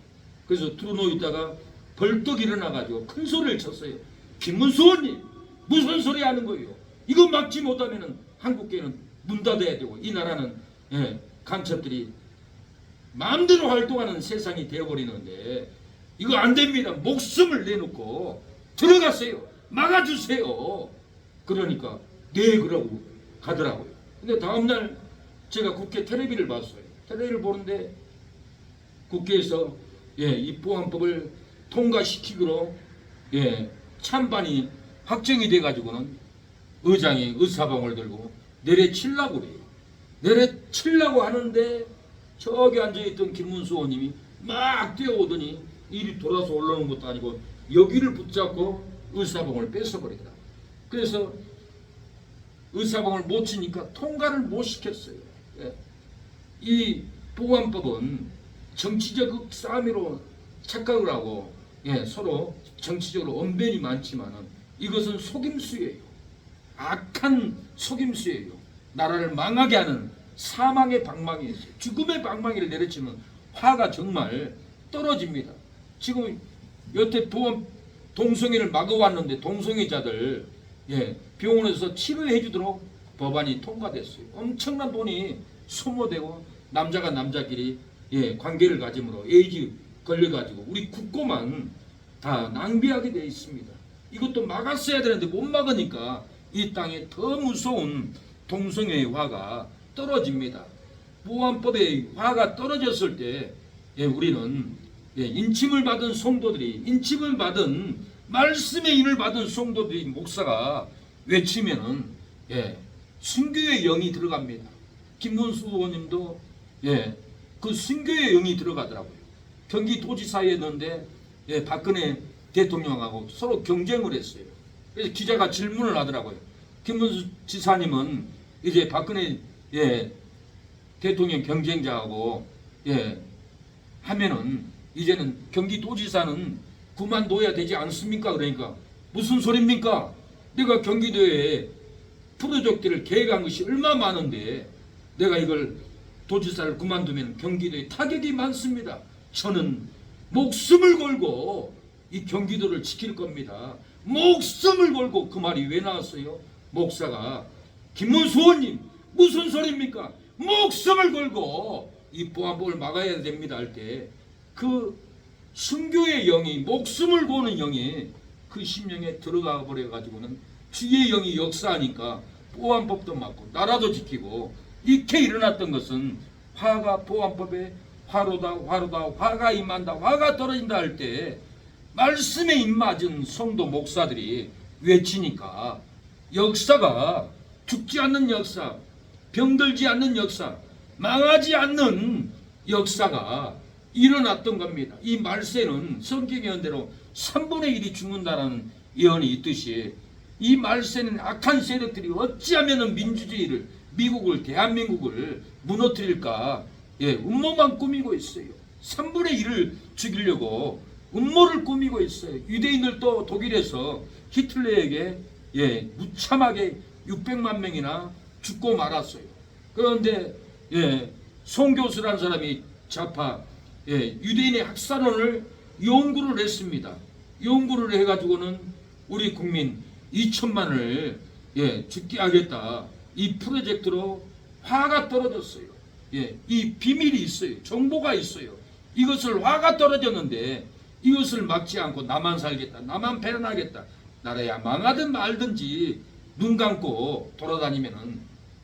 [SPEAKER 1] 그래서 두루누이다가 벌떡 일어나가지고 큰 소리를 쳤어요. 김문수 의원님, 무슨 소리 하는 거예요? 이거 막지 못하면 한국계는 문 닫아야 되고 이 나라는 간첩들이 마음대로 활동하는 세상이 되어버리는데 이거 안 됩니다. 목숨을 내놓고 들어가세요. 막아주세요. 그러니까 네 그러고 가더라고요. 근데 다음날 제가 국회 텔레비를 봤어요. 텔레비를 보는데 국회에서 이 보안법을 통과시키기로 찬반이 확정이 돼가지고는 의장이 의사봉을 들고 내려치려고 그래요. 내려치려고 하는데 저기 앉아있던 김문수 의원님이 막 뛰어오더니 이리 돌아서 올라오는 것도 아니고 여기를 붙잡고 의사봉을 뺏어버리더라. 그래서 의사봉을 못 치니까 통과를 못 시켰어요. 이 보안법은 정치적 싸움으로 착각을 하고 서로 정치적으로 언변이 많지만은 이것은 속임수예요. 악한 속임수예요. 나라를 망하게 하는 사망의 방망이에요. 죽음의 방망이를 내려치면 화가 정말 떨어집니다. 지금 여태 보험 동성애를 막아왔는데 동성애자들 병원에서 치료해 주도록 법안이 통과됐어요. 엄청난 돈이 소모되고 남자가 남자끼리 관계를 가짐으로 에이즈 걸려가지고 우리 국고만 다 낭비하게 되어 있습니다. 이것도 막았어야 되는데 못 막으니까 이 땅에 더 무서운 동성애의 화가 떨어집니다. 보안법의 화가 떨어졌을 때 우리는 인침을 받은 성도들이 인침을 받은 말씀의 인을 받은 성도들이 목사가 외치면은 순교의 영이 들어갑니다. 김문수 의원님도 그 순교의 영이 들어가더라고요. 경기도지사였는데 박근혜 대통령하고 서로 경쟁을 했어요. 그래서 기자가 질문을 하더라고요. 김문수 지사님은 이제 박근혜 대통령 경쟁자하고 하면은 이제는 경기도지사는 그만둬야 되지 않습니까? 그러니까 무슨 소리입니까? 내가 경기도에 프로젝트를 계획한 것이 얼마 많은데 내가 이걸 도지사를 그만두면 경기도에 타격이 많습니다. 저는 목숨을 걸고 이 경기도를 지킬 겁니다. 목숨을 걸고. 그 말이 왜 나왔어요? 목사가 김문수 의원님 무슨 소리입니까? 목숨을 걸고 이 보안법을 막아야 됩니다 할 때 그 순교의 영이 목숨을 거는 영이 그 심령에 들어가 버려 가지고는 주의 영이 역사하니까 보안법도 막고 나라도 지키고 이렇게 일어났던 것은 화가 보안법에 화로다 화가 임한다 화가 떨어진다 할 때 말씀에 입맞은 성도 목사들이 외치니까 역사가 죽지 않는 역사, 병들지 않는 역사, 망하지 않는 역사가 일어났던 겁니다. 이 말세는 성경 예언대로 3분의 1이 죽는다는 예언이 있듯이 이 말세는 악한 세력들이 어찌하면 민주주의를 미국을 대한민국을 무너뜨릴까 음모만 꾸미고 있어요. 3분의 1을 죽이려고 음모를 꾸미고 있어요. 유대인들도 독일에서 히틀러에게 무참하게 600만 명이나 죽고 말았어요. 그런데 송교수라는 사람이 좌파 유대인의 학살론을 연구를 했습니다. 연구를 해가지고는 우리 국민 2천만을 죽게 하겠다. 이 프로젝트로 화가 떨어졌어요. 이 비밀이 있어요. 정보가 있어요. 이것을 화가 떨어졌는데 이것을 막지 않고 나만 살겠다. 나만 배란하겠다. 나라야 망하든 말든지 눈 감고 돌아다니면은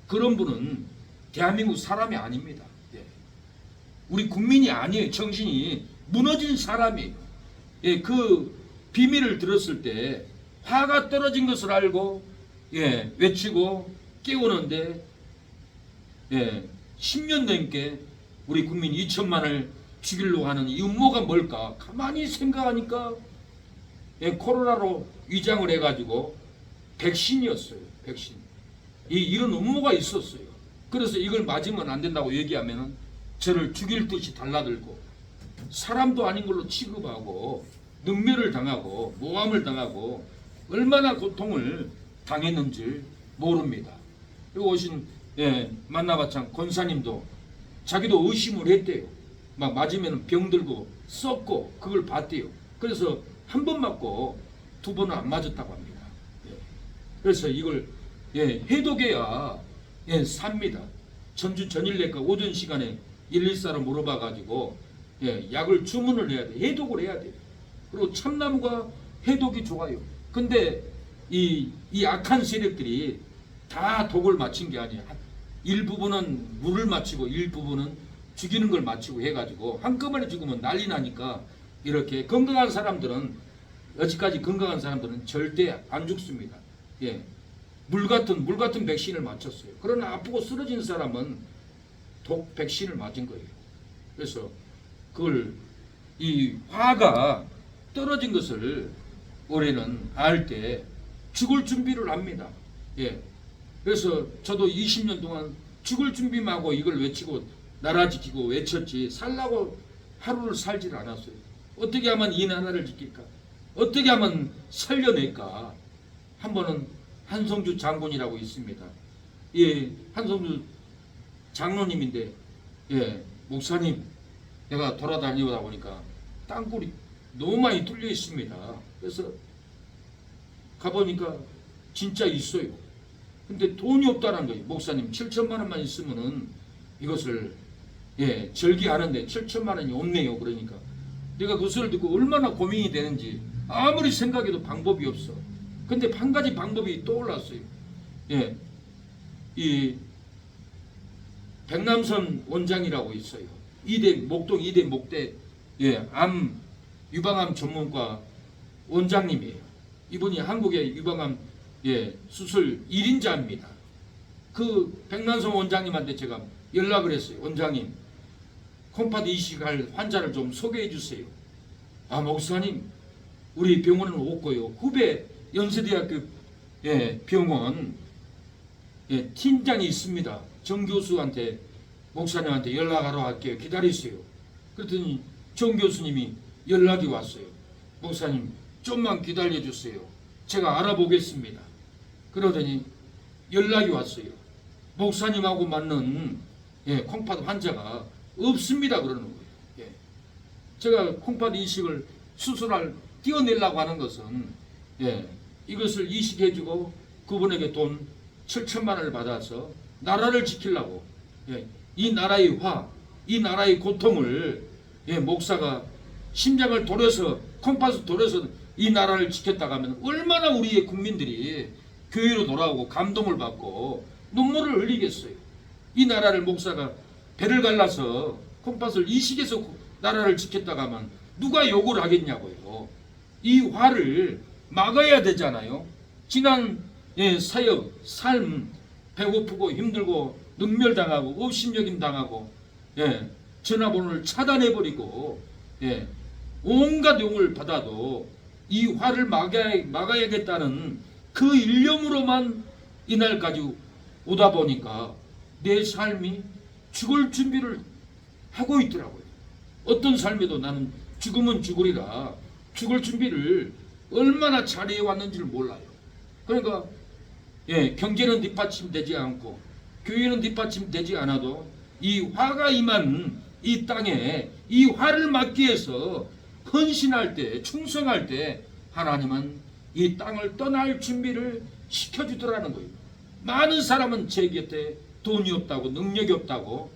[SPEAKER 1] 그런 분은 대한민국 사람이 아닙니다. 우리 국민이 아니에요. 정신이 무너진 사람이에요. 그 비밀을 들었을 때 화가 떨어진 것을 알고 외치고 깨우는데 10년 넘게 우리 국민 2천만을 죽이려고 하는 이 음모가 뭘까? 가만히 생각하니까 코로나로 위장을 해가지고 백신이었어요. 백신. 이런 음모가 있었어요. 그래서 이걸 맞으면 안 된다고 얘기하면은 저를 죽일 듯이 달라들고 사람도 아닌 걸로 취급하고 능멸을 당하고 모함을 당하고 얼마나 고통을 당했는지 모릅니다. 여기 오신 만나바창 권사님도 자기도 의심을 했대요. 막 맞으면 병들고 썩고 그걸 봤대요. 그래서 한 번 맞고 두 번은 안 맞았다고 합니다. 그래서 이걸 해독해야 삽니다. 전주 전일내과 오전 시간에 114로 물어봐 가지고 약을 주문을 해야 돼. 해독을 해야 돼. 그리고 참나무가 해독이 좋아요. 근데 이 악한 세력들이 다 독을 맞힌 게 아니야. 일부분은 물을 맞히고 일부분은 죽이는 걸 맞히고 해가지고 한꺼번에 죽으면 난리 나니까 이렇게 건강한 사람들은 여지까지 건강한 사람들은 절대 안 죽습니다. 물 같은 백신을 맞췄어요. 그러나 아프고 쓰러진 사람은 독 백신을 맞은 거예요. 그래서 그걸 이 화가 떨어진 것을 올해는 알 때 죽을 준비를 합니다. 그래서 저도 20년 동안 죽을 준비만 하고 이걸 외치고 나라 지키고 외쳤지 살라고 하루를 살질 않았어요. 어떻게 하면 이 나라를 지킬까? 어떻게 하면 살려낼까? 한 번은 한성주 장군이라고 있습니다. 한성주 장로님인데 목사님 내가 돌아다니다 보니까 땅굴이 너무 많이 뚫려 있습니다. 그래서 가보니까 진짜 있어요. 근데 돈이 없다는 거예요. 목사님 7천만 원만 있으면은 이것을 절기하는데 7천만 원이 없네요. 그러니까 내가 그 소리를 듣고 얼마나 고민이 되는지 아무리 생각해도 방법이 없어. 근데 한 가지 방법이 떠올랐어요. 이 백남선 원장이라고 있어요. 목동 2대 목대 암 유방암 전문과 원장님이에요. 이분이 한국의 유방암 수술 1인자입니다. 그 백남선 원장님한테 제가 연락을 했어요. 원장님, 콩팥 이식할 환자를 좀 소개해 주세요. 아, 목사님, 우리 병원은 없고요. 후배 연세대학교 병원 팀장이 있습니다. 정 교수한테 목사님한테 연락하러 갈게요. 기다리세요. 그랬더니 정 교수님이 연락이 왔어요. 목사님, 좀만 기다려 주세요. 제가 알아보겠습니다. 그러더니 연락이 왔어요. 목사님하고 맞는 콩팥 환자가 없습니다. 그러는 거예요. 제가 콩팥 이식을 띄어내려고 하는 것은 이것을 이식해주고 그분에게 돈 7천만 원을 받아서 나라를 지키려고 이 나라의 이 나라의 고통을 목사가 심장을 돌려서 콩팥을 돌려서 이 나라를 지켰다고 하면 얼마나 우리의 국민들이 교회로 돌아오고 감동을 받고 눈물을 흘리겠어요. 이 나라를 목사가 배를 갈라서 콩팥을 이식해서 나라를 지켰다고 하면 누가 욕을 하겠냐고요. 이 화를 막아야 되잖아요. 지난 사역, 삶, 배고프고 힘들고 능멸당하고 업신여김 당하고 전화번호를 차단해버리고 온갖 용을 받아도 이 화를 막아야겠다는 그 일념으로만 이날까지 오다 보니까 내 삶이 죽을 준비를 하고 있더라고요. 어떤 삶에도 나는 죽으면 죽으리라 죽을 준비를 얼마나 잘해 왔는지를 몰라요. 그러니까 경제는 뒷받침되지 않고 교회는 뒷받침되지 않아도 이 화가 임한 이 땅에 이 화를 막기 위해서 헌신할 때 충성할 때 하나님은 이 땅을 떠날 준비를 시켜주더라는 거예요. 많은 사람은 제 곁에 돈이 없다고 능력이 없다고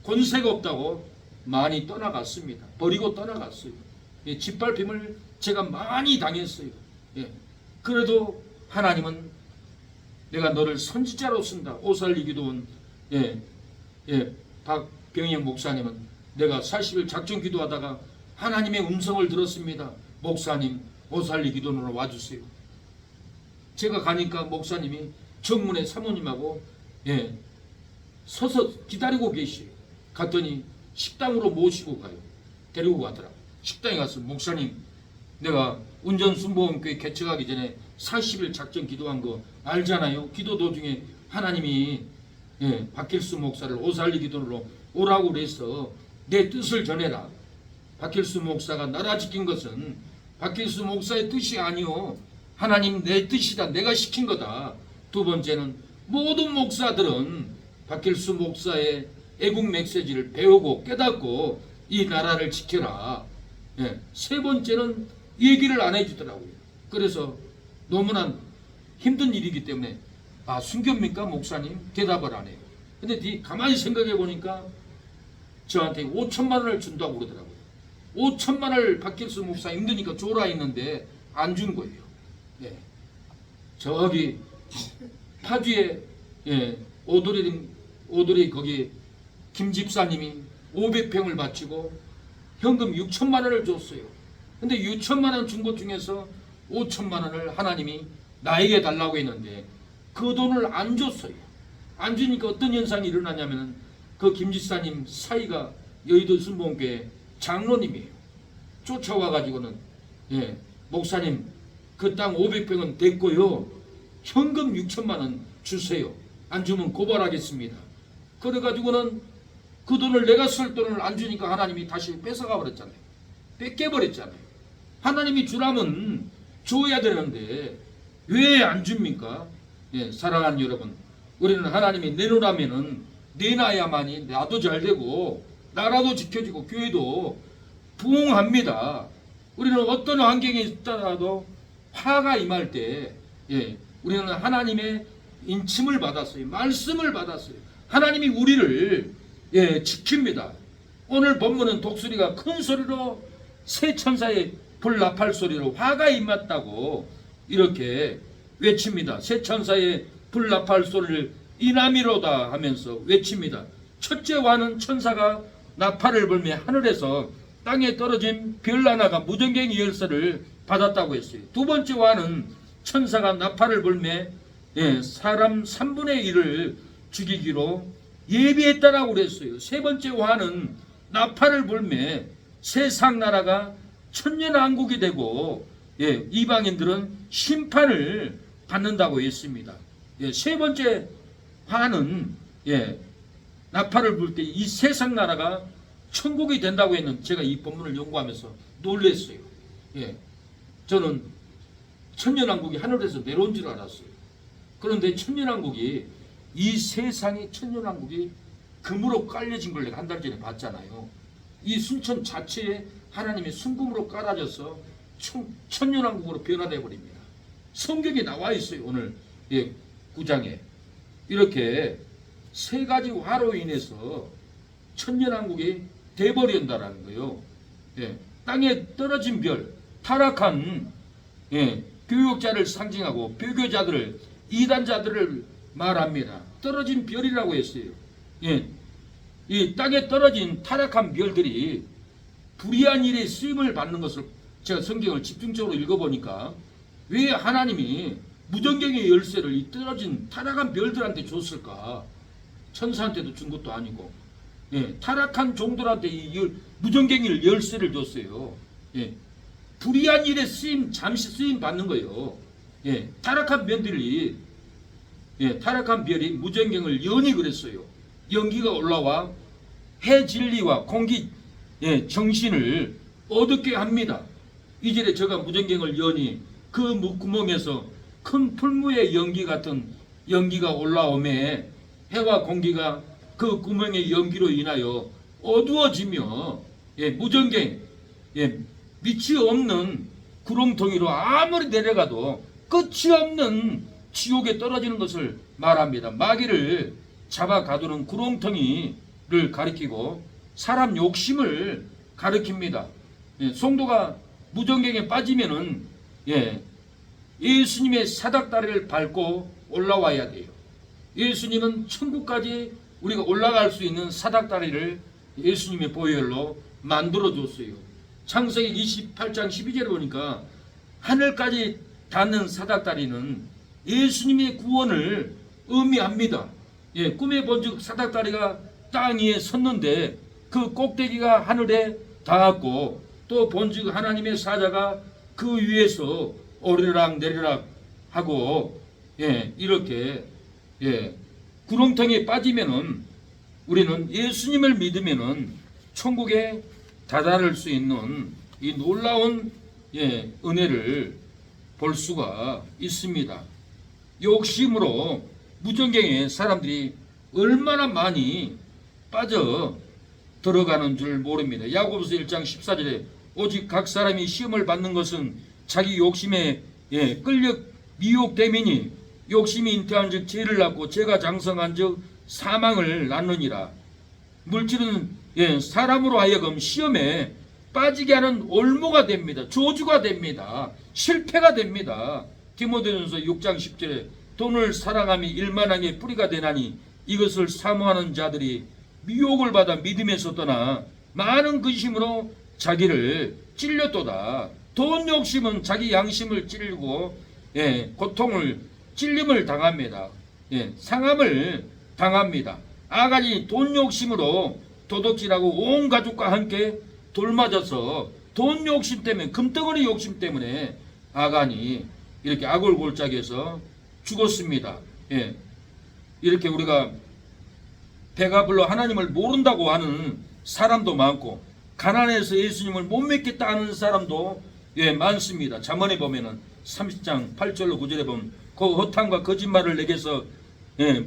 [SPEAKER 1] 권세가 없다고 많이 떠나갔습니다. 버리고 떠나갔어요. 짓밟힘을 제가 많이 당했어요. 그래도 하나님은 내가 너를 선지자로 쓴다. 오살리 기도원 박병영 목사님은 내가 40일 작정 기도하다가 하나님의 음성을 들었습니다. 목사님 오살리 기도원으로 와주세요. 제가 가니까 목사님이 정문에 사모님하고 서서 기다리고 계시요. 갔더니 식당으로 모시고 가요. 데리고 가더라고. 식당에 가서 목사님 내가 운전순보험교회 개척하기 전에 40일 작전 기도한 거 알잖아요. 기도 도중에 하나님이 박길수 목사를 오살리 기도로 오라고 그래서 내 뜻을 전해라. 박길수 목사가 나라 지킨 것은 박길수 목사의 뜻이 아니요, 하나님 내 뜻이다. 내가 시킨 거다. 두 번째는 모든 목사들은 박길수 목사의 애국 메시지를 배우고 깨닫고 이 나라를 지켜라. 세 번째는 얘기를 안 해주더라고요. 그래서 너무나 힘든 일이기 때문에 순교입니까 목사님? 대답을 안 해요. 근데 가만히 생각해 보니까 저한테 5천만 원을 준다고 그러더라고요. 5천만 원을 박길수 목사 힘드니까 줘라 했는데 안 준 거예요. 저기 파주에 오도리 거기 김 집사님이 500평을 바치고 현금 6천만 원을 줬어요. 근데 6천만 원 준 것 중에서 5천만 원을 하나님이 나에게 달라고 했는데 그 돈을 안 줬어요. 안 주니까 어떤 현상이 일어나냐면은 그 김 집사님 사이가 여의도 순복음교회 장로님이에요. 쫓아와 가지고는 목사님 그 땅 500평은 됐고요. 현금 6천만 원 주세요. 안 주면 고발하겠습니다. 그래 가지고는 그 돈을 내가 쓸 돈을 안 주니까 하나님이 다시 뺏어가 버렸잖아요. 뺏겨버렸잖아요. 하나님이 주라면 줘야 되는데 왜 안 줍니까? 사랑하는 여러분, 우리는 하나님이 내놓으라면은 내놔야만이 나도 잘 되고 나라도 지켜지고 교회도 부흥합니다. 우리는 어떤 환경에 있더라도 화가 임할 때 우리는 하나님의 인침을 받았어요. 말씀을 받았어요. 하나님이 우리를 지킵니다. 오늘 본문은 독수리가 큰 소리로 새 천사의 불나팔 소리로 화가 임했다고 이렇게 외칩니다. 새 천사의 불나팔 소리를 이남이로다 하면서 외칩니다. 첫째 화는 천사가 나팔을 불며 하늘에서 땅에 떨어진 별 하나가 무전갱이 열쇠를 받았다고 했어요. 두 번째 화는 천사가 나팔을 불며 사람 3분의 1을 죽이기로 예비했다라고 그랬어요. 세 번째 화는 나팔을 불며 세상 나라가 천년왕국이 되고 이방인들은 심판을 받는다고 했습니다. 세 번째 화는 나팔을 불 때 이 세상 나라가 천국이 된다고 했는 제가 이 본문을 연구하면서 놀랐어요. 저는 천년왕국이 하늘에서 내려온 줄 알았어요. 그런데 천년왕국이 이 세상의 천년왕국이 금으로 깔려진 걸 내가 한 달 전에 봤잖아요. 이 순천 자체에 하나님의 순금으로 깔아져서 천년왕국으로 변화되어 버립니다. 성경에 나와 있어요. 오늘 9장에 이렇게 세 가지 화로 인해서 천년왕국이 돼버린다라는 거예요. 땅에 떨어진 별, 타락한 교육자를 상징하고 배교자들을 이단자들을 말합니다. 떨어진 별이라고 했어요. 이 땅에 떨어진 타락한 별들이 불의한 일에 쓰임을 받는 것을 제가 성경을 집중적으로 읽어보니까 왜 하나님이 무전경의 열쇠를 이 떨어진 타락한 별들한테 줬을까? 천사한테도 준 것도 아니고 타락한 종들한테 이 무전경의 열쇠를 줬어요. 불의한 일에 쓰임, 잠시 쓰임 받는 거예요. 타락한 별들이 타락한 별이 무전경을 연이 그랬어요. 연기가 올라와 해 진리와 공기 정신을 어둡게 합니다. 이전에 제가 무전경을 여니 그 구멍에서 큰 풀무의 연기 같은 연기가 올라오매 해와 공기가 그 구멍의 연기로 인하여 어두워지며 무전경 밑이 없는 구렁텅이로 아무리 내려가도 끝이 없는 지옥에 떨어지는 것을 말합니다. 마귀를 잡아 가두는 구렁텅이를 가리키고 사람 욕심을 가리킵니다. 성도가 무전경에 빠지면은 예수님의 사닥다리를 밟고 올라와야 돼요. 예수님은 천국까지 우리가 올라갈 수 있는 사닥다리를 예수님의 보혈로 만들어줬어요. 창세기 28장 12절에 보니까 하늘까지 닿는 사닥다리는 예수님의 구원을 의미합니다. 꿈에 본즉 사닥다리가 땅 위에 섰는데 그 꼭대기가 하늘에 닿았고 또 본즉 하나님의 사자가 그 위에서 오르락 내리락 하고 이렇게 구렁텅이에 빠지면은 우리는 예수님을 믿으면은 천국에 다다를 수 있는 이 놀라운 은혜를 볼 수가 있습니다. 욕심으로 무전경에 사람들이 얼마나 많이 빠져 들어가는 줄 모릅니다. 야고보서 1장 14절에 오직 각 사람이 시험을 받는 것은 자기 욕심에 끌려 미혹됨이니 욕심이 잉태한 즉 죄를 낳고 죄가 장성한 즉 사망을 낳느니라. 물질은 사람으로 하여금 시험에 빠지게 하는 올무가 됩니다. 저주가 됩니다. 실패가 됩니다. 디모데전서 6장 10절에 돈을 사랑함이 일만하게 뿌리가 되나니 이것을 사모하는 자들이 미혹을 받아 믿음에서 떠나 많은 근심으로 자기를 찔렸도다. 돈 욕심은 자기 양심을 찔리고 고통을 찔림을 당합니다. 상함을 당합니다. 아간이 돈 욕심으로 도둑질하고 온 가족과 함께 돌맞아서 돈 욕심 때문에 금덩어리 욕심 때문에 아간이 이렇게 아골골짝에서 죽었습니다. 이렇게 우리가 배가 불러 하나님을 모른다고 하는 사람도 많고 가난해서 예수님을 못 믿겠다 하는 사람도 많습니다. 잠언에 보면은 30장 8절로 9절에 보면 그 허탄과 거짓말을 내게서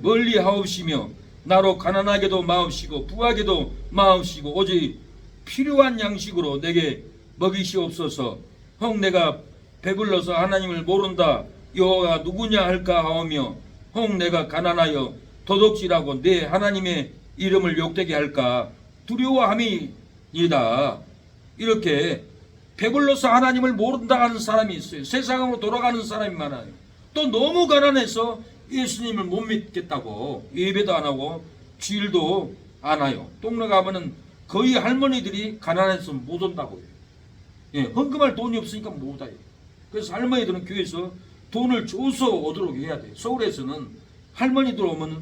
[SPEAKER 1] 멀리 하옵시며 나로 가난하게도 마옵시고 부하게도 마옵시고 오직 필요한 양식으로 내게 먹이시옵소서. 혹 내가 배불러서 하나님을 모른다 여호와가 누구냐 할까 하오며 혹 내가 가난하여 도둑질하고 내 하나님의 이름을 욕되게 할까 두려워함이니다. 이렇게 배불러서 하나님을 모른다 하는 사람이 있어요. 세상으로 돌아가는 사람이 많아요. 또 너무 가난해서 예수님을 못 믿겠다고 예배도 안 하고 주일도 안 와요. 동네 가면은 거의 할머니들이 가난해서 못 온다고요. 헌금할 돈이 없으니까 못 와요. 그래서 할머니들은 교회에서 돈을 줘서 오도록 해야 돼요. 서울에서는 할머니들 오면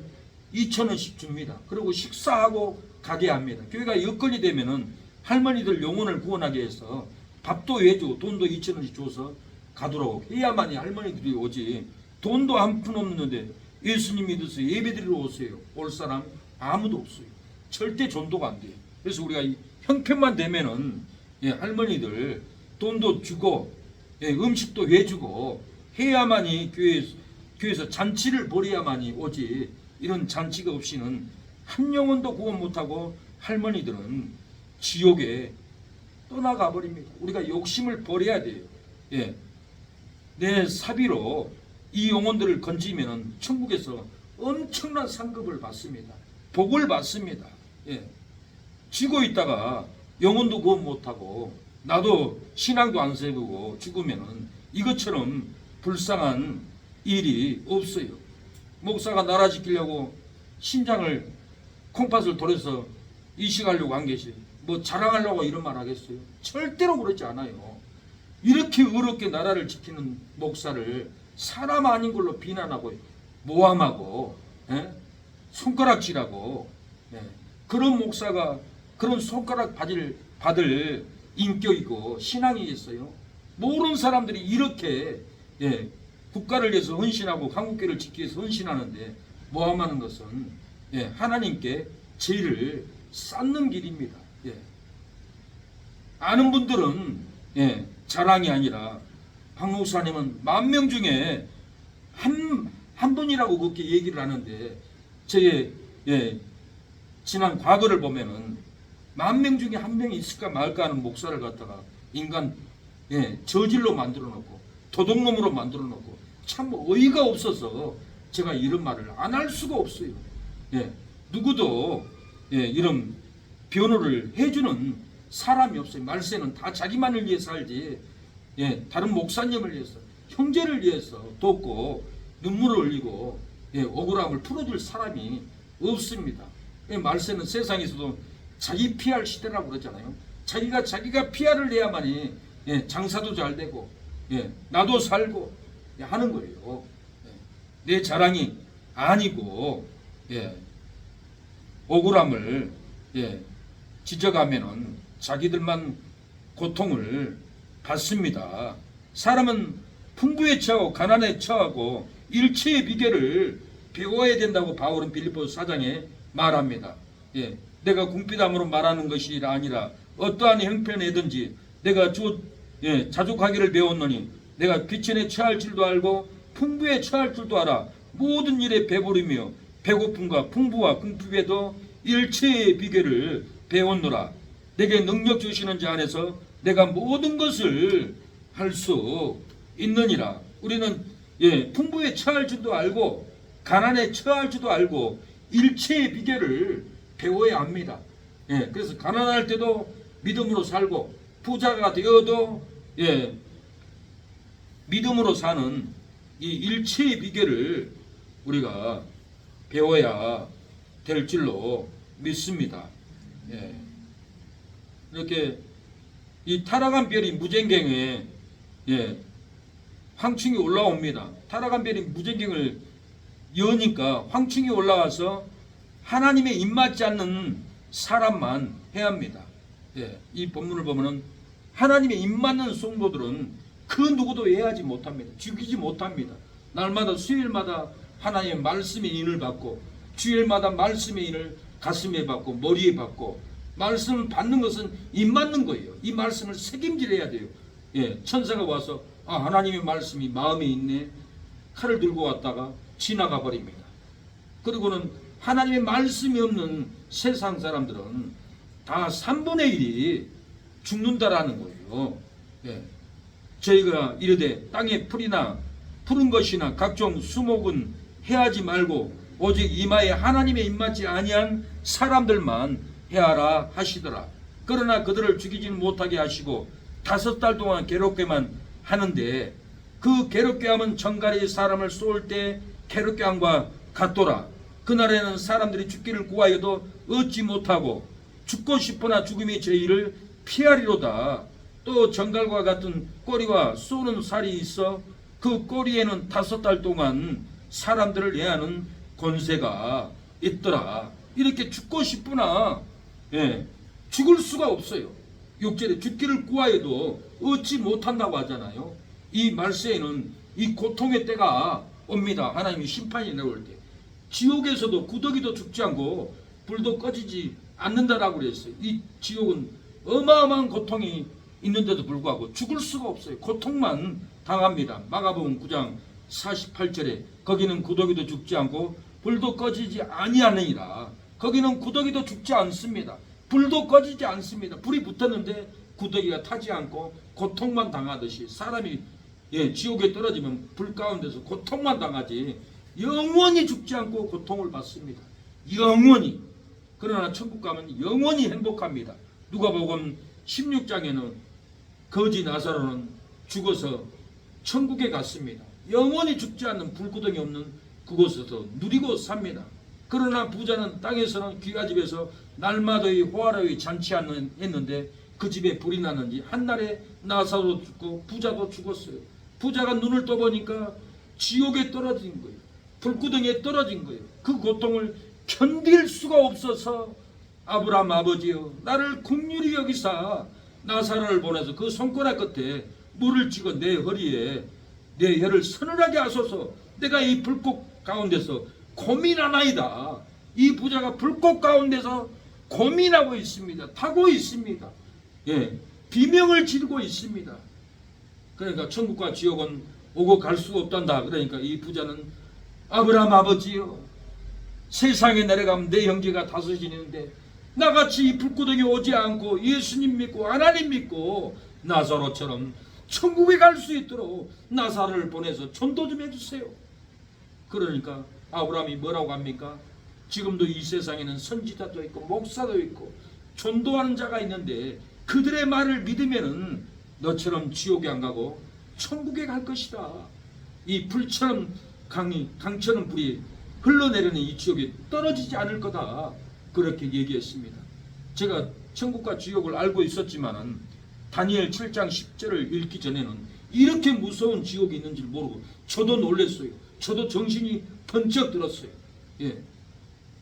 [SPEAKER 1] 2,000원씩 줍니다. 그리고 식사하고 가게 합니다. 교회가 여건이 되면은 할머니들 영혼을 구원하게 해서 밥도 해주고 돈도 2,000원씩 줘서 가도록 해야만이 할머니들이 오지. 돈도 한 푼 없는데 예수님 믿으세요. 예배드리러 오세요. 올 사람 아무도 없어요. 절대 전도가 안 돼요. 그래서 우리가 이 형편만 되면은 할머니들 돈도 주고 음식도 해주고 해야만이 교회에서 잔치를 벌여야만이 오지. 이런 잔치가 없이는 한 영혼도 구원 못하고 할머니들은 지옥에 떠나가 버립니다. 우리가 욕심을 버려야 돼요. 내 사비로 이 영혼들을 건지면 천국에서 엄청난 상급을 받습니다. 복을 받습니다. 지고 있다가 영혼도 구원 못하고 나도 신앙도 안 세우고 죽으면 이것처럼 불쌍한 일이 없어요. 목사가 나라 지키려고 심장을 콩팥을 돌려서 이식하려고 한 것이 뭐 자랑하려고 이런 말 하겠어요? 절대로 그렇지 않아요. 이렇게 어렵게 나라를 지키는 목사를 사람 아닌 걸로 비난하고 모함하고 손가락질하고 그런 목사가 그런 손가락 받을 인격이고 신앙이 있어요. 모르는 사람들이 이렇게 국가를 위해서 헌신하고 한국교회를 지키기 위해서 헌신하는데 모함하는 것은 하나님께 죄를 쌓는 길입니다. 아는 분들은 자랑이 아니라 박 목사님은 10,000명 중에 한 분이라고 그렇게 얘기를 하는데 제 지난 과거를 보면은 10,000명 중에 한 명이 있을까 말까 하는 목사를 갖다가 인간 저질로 만들어 놓고 도둑놈으로 만들어 놓고 참 어이가 없어서 제가 이런 말을 안 할 수가 없어요. 누구도 이런 변호를 해주는 사람이 없어요. 말세는 다 자기만을 위해서 살지 다른 목사님을 위해서 형제를 위해서 돕고 눈물을 흘리고 억울함을 풀어줄 사람이 없습니다. 말세는 세상에서도 자기 PR 시대라고 그러잖아요. 자기가 PR을 내야만이 장사도 잘 되고 나도 살고 하는 거예요. 내 자랑이 아니고 억울함을 지적하면은 자기들만 고통을 받습니다. 사람은 풍부에 처하고 가난에 처하고 일체의 비결을 배워야 된다고 바울은 빌립보서 4장에 말합니다. 예, 내가 궁핍함으로 말하는 것이 아니라 어떠한 형편이든지 내가 자족하기를 배웠노니 내가 귀천에 처할 줄도 알고 풍부에 처할 줄도 알아. 모든 일에 배부르며 배고픔과 풍부와 궁핍에도 일체의 비결을 배웠노라. 내게 능력 주시는 자 안에서 내가 모든 것을 할 수 있느니라. 우리는 풍부에 처할 줄도 알고 가난에 처할 줄도 알고 일체의 비결을 배워야 합니다. 그래서 가난할 때도 믿음으로 살고 부자가 되어도 믿음으로 사는 이 일체의 비결을 우리가 배워야 될 줄로 믿습니다. 이렇게 이 타락한 별이 무전경에 황충이 올라옵니다. 타락한 별이 무전경을 여니까 황충이 올라와서 하나님의 입맞지 않는 사람만 해야 합니다. 이 본문을 보면은 하나님의 입맞는 성도들은 그 누구도 해하지 못합니다. 죽이지 못합니다. 날마다 수요일마다 하나님의 말씀의 인을 받고 주일마다 말씀의 인을 가슴에 받고 머리에 받고 말씀을 받는 것은 입맞는 거예요. 이 말씀을 책임질해야 돼요. 천사가 와서 하나님의 말씀이 마음에 있네. 칼을 들고 왔다가 지나가 버립니다. 그리고는 하나님의 말씀이 없는 세상 사람들은 다 3분의 1이 죽는다라는 거예요. 저희가 이르되 땅에 풀이나 푸른 것이나 각종 수목은 해하지 말고 오직 이마에 하나님의 입맞지 아니한 사람들만 해하라 하시더라. 그러나 그들을 죽이지는 못하게 하시고 5달 동안 괴롭게만 하는데 그 괴롭게 함은 정갈이 사람을 쏠 때 괴롭게 함과 같도라. 그날에는 사람들이 죽기를 구하여도 얻지 못하고 죽고 싶으나 죽음이 저희를 피하리로다. 또 정갈과 같은 꼬리와 쏘는 살이 있어 그 꼬리에는 5달 동안 사람들을 해하는 권세가 있더라. 이렇게 죽고 싶으나 죽을 수가 없어요. 6절에 죽기를 구하여도 얻지 못한다고 하잖아요. 이 말세에는 이 고통의 때가 옵니다. 하나님이 심판이 내려올 때. 지옥에서도 구더기도 죽지 않고 불도 꺼지지 않는다라고 그랬어요. 이 지옥은 어마어마한 고통이 있는데도 불구하고 죽을 수가 없어요. 고통만 당합니다. 마가복음 9장 48절에 거기는 구더기도 죽지 않고 불도 꺼지지 아니하느니라. 거기는 구더기도 죽지 않습니다. 불도 꺼지지 않습니다. 불이 붙었는데 구더기가 타지 않고 고통만 당하듯이 사람이 지옥에 떨어지면 불 가운데서 고통만 당하지 영원히 죽지 않고 고통을 받습니다. 영원히. 그러나 천국 가면 영원히 행복합니다. 누가복음 16장에는 거지 나사로는 죽어서 천국에 갔습니다. 영원히 죽지 않는 불구덩이 없는 그곳에서 누리고 삽니다. 그러나 부자는 땅에서는 귀가집에서 날마다의 호화로이 잔치했는데 그 집에 불이 났는지 한날에 나사로도 죽고 부자도 죽었어요. 부자가 눈을 떠보니까 지옥에 떨어진 거예요. 불구덩이에 떨어진 거예요. 그 고통을 견딜 수가 없어서 아브라함 아버지여 나를 긍휼히 여기사 나사로를 보내서 그 손가락 끝에 물을 찍어 내 허리에 내 혀를 서늘하게 하소서. 내가 이 불꽃 가운데서 고민하나이다. 이 부자가 불꽃 가운데서 고민하고 있습니다. 타고 있습니다. 비명을 지르고 있습니다. 그러니까 천국과 지옥은 오고 갈 수가 없단다. 그러니까 이 부자는 아브라함 아버지여 세상에 내려가면 내 형제가 5이 있는데 나같이 이 불구덩이 오지 않고 예수님 믿고 하나님 믿고 나사로처럼 천국에 갈 수 있도록 나사로를 보내서 전도 좀 해주세요. 그러니까 아브라함이 뭐라고 합니까? 지금도 이 세상에는 선지자도 있고 목사도 있고 전도하는 자가 있는데 그들의 말을 믿으면은 너처럼 지옥에 안 가고 천국에 갈 것이다. 이 불처럼 강처럼 불이 흘러내리는 이 지옥에 떨어지지 않을 거다. 그렇게 얘기했습니다. 제가 천국과 지옥을 알고 있었지만은 다니엘 7장 10절을 읽기 전에는 이렇게 무서운 지옥이 있는지 모르고 저도 놀랐어요. 저도 정신이 번쩍 들었어요.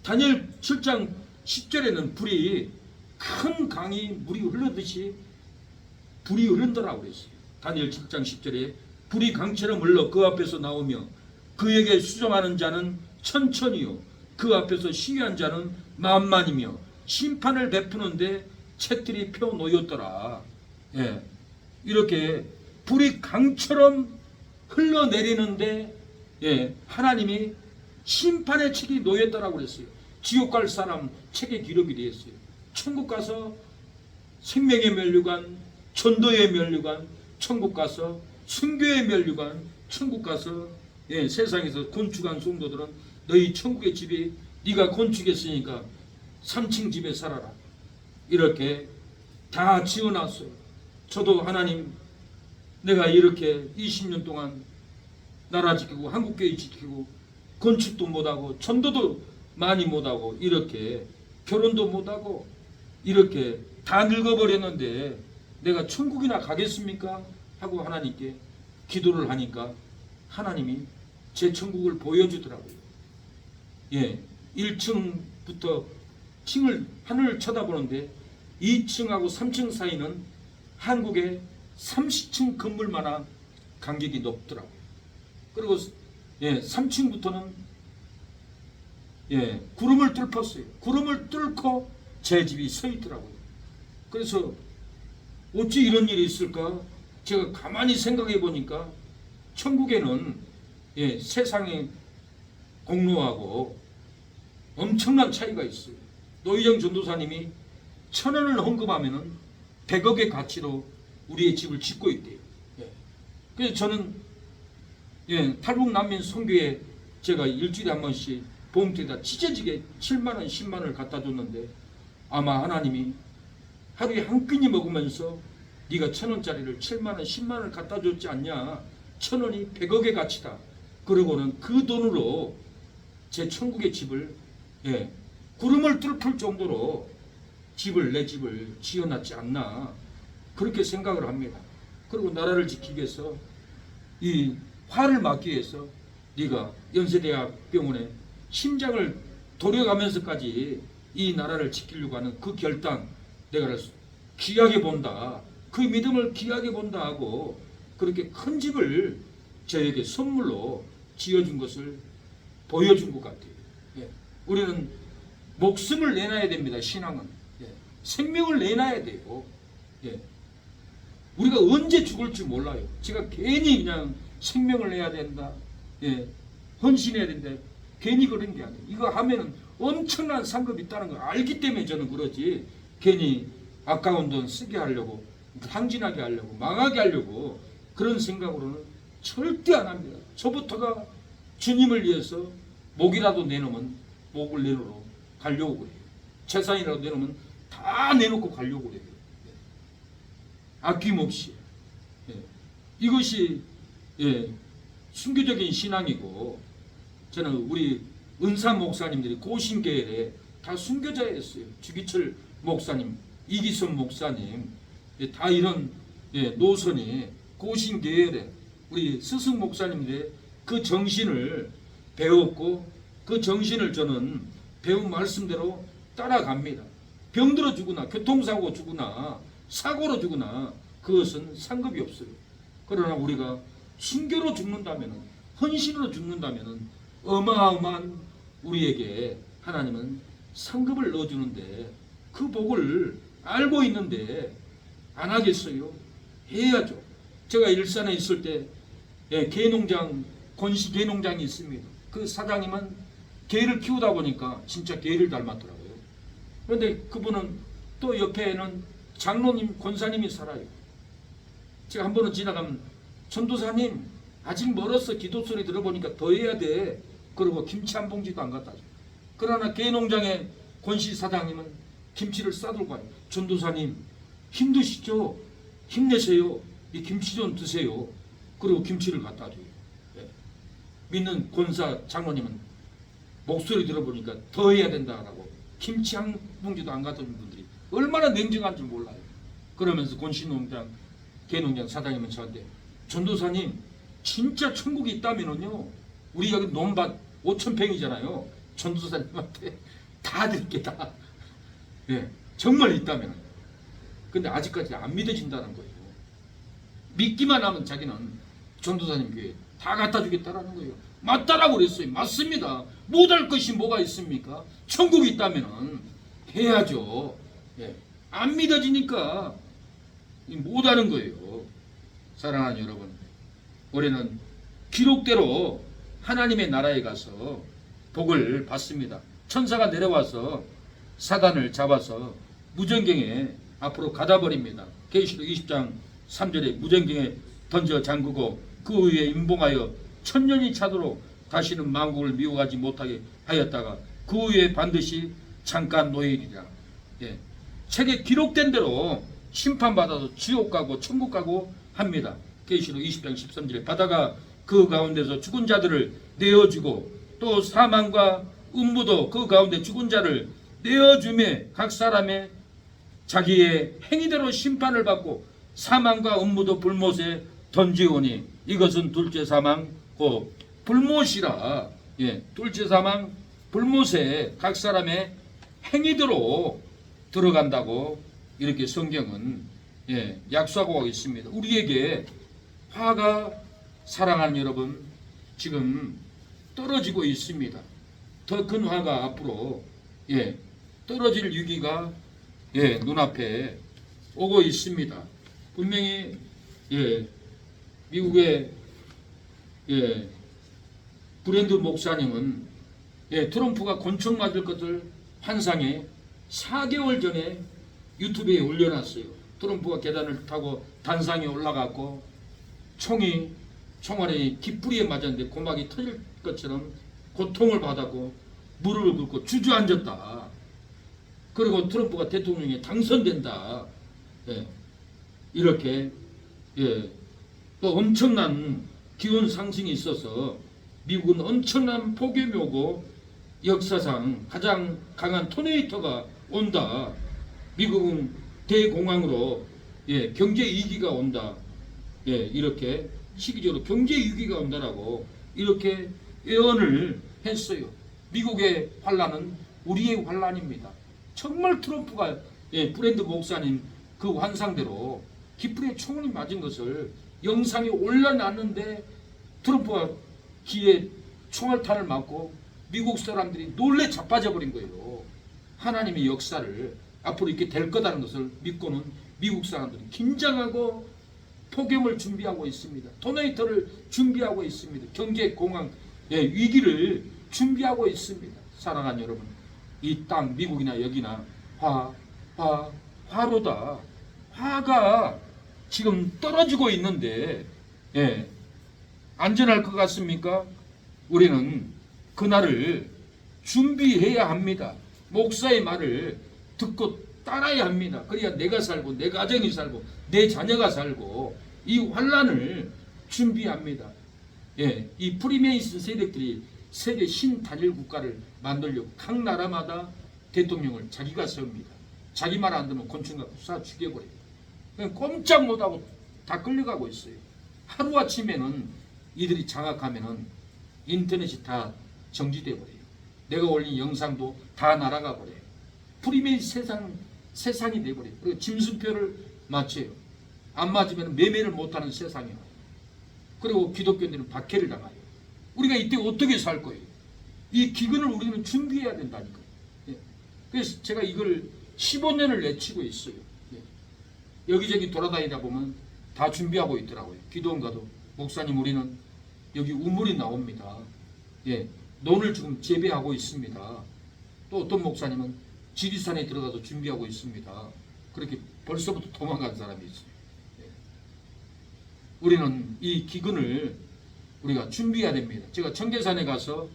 [SPEAKER 1] 다니엘 7장 10절에는 불이 큰 강이 물이 흐르듯이 불이 흐른다라고 그랬어요. 다니엘 7장 10절에 불이 강처럼 흘러 그 앞에서 나오며 그에게 수정하는 자는 천천히요 그 앞에서 시위한 자는 만만이며 심판을 베푸는데 책들이 펴 놓였더라. 예. 이렇게 불이 강처럼 흘러내리는데 예, 하나님이 심판의 책이 놓였다라고 그랬어요. 지옥 갈 사람 책에 기록이 되어 있어요. 천국 가서 생명의 면류관, 전도의 면류관, 천국 가서 순교의 면류관, 천국 가서 예, 세상에서 건축한 성도들은 너희 천국의 집이 네가 건축했으니까 3층 집에 살아라. 이렇게 다 지어놨어요. 저도 하나님 내가 이렇게 20년 동안 나라 지키고 한국교회 지키고 건축도 못하고 전도도 많이 못하고 이렇게 결혼도 못하고 이렇게 다 늙어버렸는데 내가 천국이나 가겠습니까? 하고 하나님께 기도를 하니까 하나님이 제 천국을 보여주더라고요. 예, 1층부터 하늘을 쳐다보는데 2층하고 3층 사이는 한국의 30층 건물만한 간격이 높더라고요. 그리고 예, 3층부터는 예, 구름을 뚫었어요. 구름을 뚫고 제 집이 서 있더라고요. 그래서 어찌 이런 일이 있을까? 제가 가만히 생각해 보니까 천국에는 예, 세상의 공로하고 엄청난 차이가 있어요. 노희정 전도사님이 1,000원을 헌금하면은 100억의 가치로 우리의 집을 짓고 있대요. 예. 그래서 저는 예, 탈북 난민 선교에 제가 일주일에 한 번씩 보험태에다 찢어지게 7만원, 10만원을 갖다 줬는데 아마 하나님이 하루에 한 끼니 먹으면서 네가 1,000원짜리를 7만원, 10만원을 갖다 줬지 않냐. 1,000원이 100억의 가치다. 그러고는 그 돈으로 제 천국의 집을 예, 구름을 뚫을 정도로 내 집을 지어놨지 않나 그렇게 생각을 합니다. 그리고 나라를 지키기 위해서 이 화를 막기 위해서 네가 연세대학병원에 심장을 도려가면서까지 이 나라를 지키려고 하는 그 결단 내가 귀하게 본다. 그 믿음을 귀하게 본다 하고 그렇게 큰 집을 저에게 선물로 지어준 것을 보여준 것 같아요. 예. 우리는 목숨을 내놔야 됩니다. 신앙은. 예. 생명을 내놔야 돼요. 예. 우리가 언제 죽을지 몰라요. 제가 괜히 그냥 생명을 내야 된다. 예. 헌신해야 된다. 괜히 그런 게 아니에요. 이거 하면은 엄청난 상급이 있다는 걸 알기 때문에 저는 그러지. 괜히 아까운 돈 쓰게 하려고, 항진하게 하려고, 망하게 하려고 그런 생각으로는 절대 안 합니다. 저부터가 주님을 위해서 목이라도 내놓으면 목을 내놓으러 가려고 그래요. 재산이라도 내놓으면 다 내놓고 가려고 그래요. 아낌없이. 예. 이것이 예, 순교적인 신앙이고 저는 우리 은사 목사님들이 고신계열에 다 순교자였어요. 주기철 목사님, 이기선 목사님 예, 다 이런 예, 노선이 고신계열에 우리 스승 목사님들의 그 정신을 배웠고 그 정신을 저는 배운 말씀대로 따라갑니다. 병들어 죽거나 교통사고 죽거나 사고로 죽거나 그것은 상급이 없어요. 그러나 우리가 순교로 죽는다면 헌신으로 죽는다면 어마어마한 우리에게 하나님은 상급을 넣어주는데 그 복을 알고 있는데 안 하겠어요? 해야죠. 제가 일산에 있을 때 예, 개농장 권씨 개농장이 있습니다. 그 사장님은 개를 키우다 보니까 진짜 개를 닮았더라고요. 그런데 그분은 또 옆에는 장로님 권사님이 살아요. 제가 한 번은 지나가면 전도사님 아직 멀었어. 기도 소리 들어보니까 더 해야 돼. 그러고 김치 한 봉지도 안 갖다 줘. 그러나 개농장의 권씨 사장님은 김치를 싸들고 와요. 전도사님 힘드시죠? 힘내세요. 이 김치 좀 드세요. 그리고 김치를 갖다 줘요. 네. 믿는 권사 장로님은 목소리 들어보니까 더 해야 된다라고 김치 한 봉지도 안 갖다 준 분들이 얼마나 냉정한지 몰라요. 그러면서 권씨농장 개농장 사장님은 저한테 전도사님 진짜 천국이 있다면은요 우리 여기 논밭 5,000평이잖아요. 전도사님한테 다 드릴게 다. 예, 정말 있다면. 근데 아직까지 안 믿어진다는 거예요. 믿기만 하면 자기는 전도사님 교회 다 갖다 주겠다라는 거예요. 맞다라고 그랬어요. 맞습니다. 못할 것이 뭐가 있습니까? 천국이 있다면은 해야죠. 예. 안 믿어지니까 못하는 거예요. 사랑하는 여러분, 우리는 기록대로 하나님의 나라에 가서 복을 받습니다. 천사가 내려와서 사단을 잡아서 무전경에 앞으로 가다버립니다. 계시록 20장 3절에 무전경에 던져 잠그고 그 후에 임봉하여 천년이 차도록 다시는 만국을 미워하지 못하게 하였다가 그 후에 반드시 잠깐 노예이리라. 예. 책에 기록된 대로 심판받아서 지옥 가고 천국 가고 합니다. 계시록 20장 13절에 바다가 그 가운데서 죽은 자들을 내어주고 또 사망과 음부도 그 가운데 죽은 자를 내어주매 각 사람의 자기의 행위대로 심판을 받고 사망과 음부도 불못에 던지오니 이것은 둘째 사망 곧 불못이라. 예, 둘째 사망 불못에 각 사람의 행위대로 들어간다고 이렇게 성경은 약속하고 있습니다. 우리에게 화가, 사랑하는 여러분, 지금 떨어지고 있습니다. 더 큰 화가 앞으로 떨어질 위기가 눈앞에 오고 있습니다. 분명히 미국의 브랜드 목사님은 트럼프가 곤충 맞을 것을 환상해 4개월 전에 유튜브에 올려놨어요. 트럼프가 계단을 타고 단상에 올라갔고 총알이 깃뿌리에 맞았는데 고막이 터질 것처럼 고통을 받았고 무릎을 꿇고 주저앉았다. 그리고 트럼프가 대통령에 당선된다. 이렇게 또 엄청난 기온 상승이 있어서 미국은 엄청난 폭염이 오고 역사상 가장 강한 토네이터가 온다. 미국은 대공황으로 경제 위기가 온다. 이렇게 시기적으로 경제 위기가 온다라고 이렇게 예언을 했어요. 미국의 환란은 우리의 환란입니다. 정말 트럼프가 브랜드 목사님 그 환상대로 깃불에 총알이 맞은 것을 영상에 올려놨는데 트럼프가 귀에 총알탄을 맞고 미국 사람들이 놀래 자빠져 버린 거예요. 하나님의 역사를 앞으로 이렇게 될 거다는 것을 믿고는 미국 사람들이 긴장하고 폭염을 준비하고 있습니다. 토네이터를 준비하고 있습니다. 경제 공황 위기를 준비하고 있습니다. 사랑하는 여러분, 이 땅 미국이나 여기나 화로다. 화가 지금 떨어지고 있는데 안전할 것 같습니까? 우리는 그날을 준비해야 합니다. 목사의 말을 듣고 따라야 합니다. 그래야 내가 살고 내 가정이 살고 내 자녀가 살고 이 환란을 준비합니다. 이 프리메이슨 세력들이 세계 신단일 국가를 만들려고 각 나라마다 대통령을 자기가 세웁니다. 자기 말 안 들으면 곤충 갖고 쏴 죽여버려요. 그냥 꼼짝 못하고 다 끌려가고 있어요. 하루아침에는 이들이 장악하면은 인터넷이 다 정지돼 버려요. 내가 올린 영상도 다 날아가 버려요. 프리메이슨 세상이 돼버려요. 그리고 짐승표를 맞춰요. 안 맞으면 매매를 못하는 세상이에요. 그리고 기독교인들은 박해를 당해요. 우리가 이때 어떻게 살 거예요? 이 기근을 우리는 준비해야 된다니까요. 그래서 제가 이걸 15년을 내치고 있어요. 여기저기 돌아다니다 보면 다 준비하고 있더라고요. 기도원 가도 목사님 우리는 여기 우물이 나옵니다. 논을 지금 재배하고 있습니다. 또 어떤 목사님은 지리산에 들어가서 준비하고 있습니다. 그렇게 벌써부터 도망간 사람이 있어요. 우리는 이 기근을 우리가 준비해야 됩니다. 제가 청계산에 가서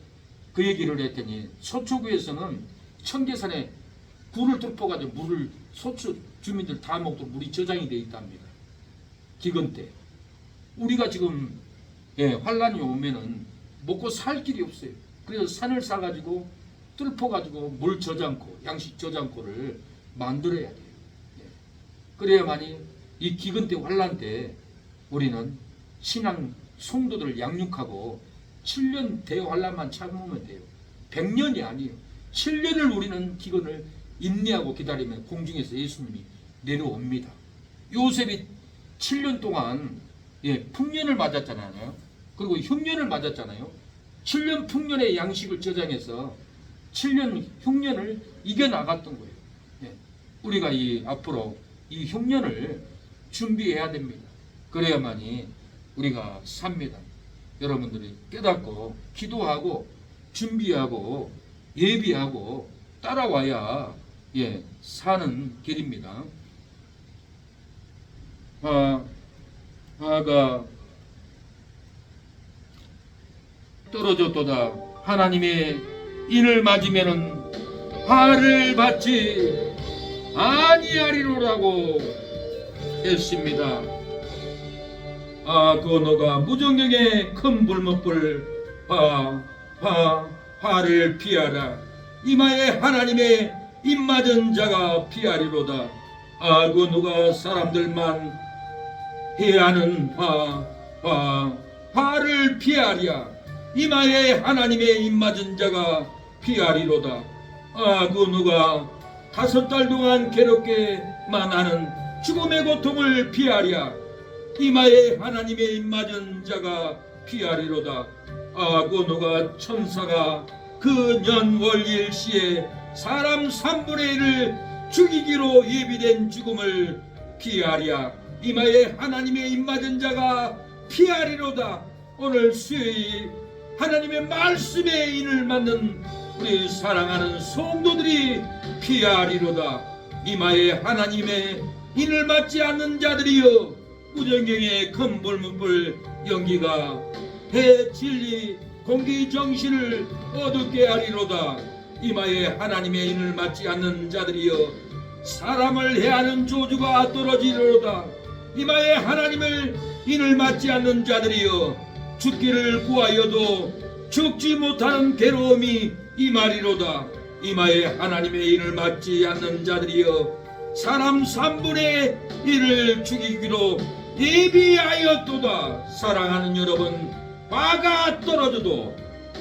[SPEAKER 1] 그 얘기를 했더니 서초구에서는 청계산에 굴을 뚫어가지고 물을 서초 주민들 다 먹도록 물이 저장이 되어 있답니다. 기근 때 우리가 지금 환란이 오면은 먹고 살 길이 없어요. 그래서 산을 싸가지고 뚫어가지고 물 저장고 양식 저장고를 만들어야 돼요. 그래야만이 이 기근 때 환란 때 우리는 신앙 성도들을 양육하고 7년 대환란만 참으면 돼요. 100년이 아니에요. 7년을 우리는 기근을 인내하고 기다리면 공중에서 예수님이 내려옵니다. 요셉이 7년 동안 풍년을 맞았잖아요. 그리고 흉년을 맞았잖아요. 7년 풍년의 양식을 저장해서 7년 흉년을 이겨나갔던 거예요. 우리가 이 앞으로 이 흉년을 준비해야 됩니다. 그래야만이 우리가 삽니다. 여러분들이 깨닫고 기도하고 준비하고 예비하고 따라와야 사는 길입니다. 화가 떨어졌도다. 하나님의 인을 맞으면은 화를 받지 아니하리로라고 했습니다. 그 너가 무정경의 큰 불못불 화를 피하라. 이마에 하나님의 입맞은 자가 피하리로다. 그 누가 사람들만 해하는 화를 피하랴. 이마에 하나님의 입맞은 자가 피하리로다. 그 누가 5달 동안 괴롭게만 하는 죽음의 고통을 피하랴. 이마에 하나님의 입맞은 자가 피하리로다. 그 누가 천사가 그 년월일시에 사람 3분의 1을 죽이기로 예비된 죽음을 피하랴. 이마에 하나님의 입맞은 자가 피하리로다. 오늘 수요일 하나님의 말씀에 인을 맞는 우리 사랑하는 성도들이 피하리로다. 이마에 하나님의 인을 맞지 않는 자들이여 무정경의 큰 불문불 연기가 해 진리 공기 정신을 어둡게 하리로다. 이마에 하나님의 인을 맞지 않는 자들이여 사람을 해하는 조주가 떨어지리로다. 이마에 하나님을 인을 맞지 않는 자들이여 죽기를 구하여도 죽지 못하는 괴로움이 임하리로다. 이마에 하나님의 인을 맞지 않는 자들이여 사람 3분의 1을 죽이기로 예비하였도다. 사랑하는 여러분, 화가 떨어져도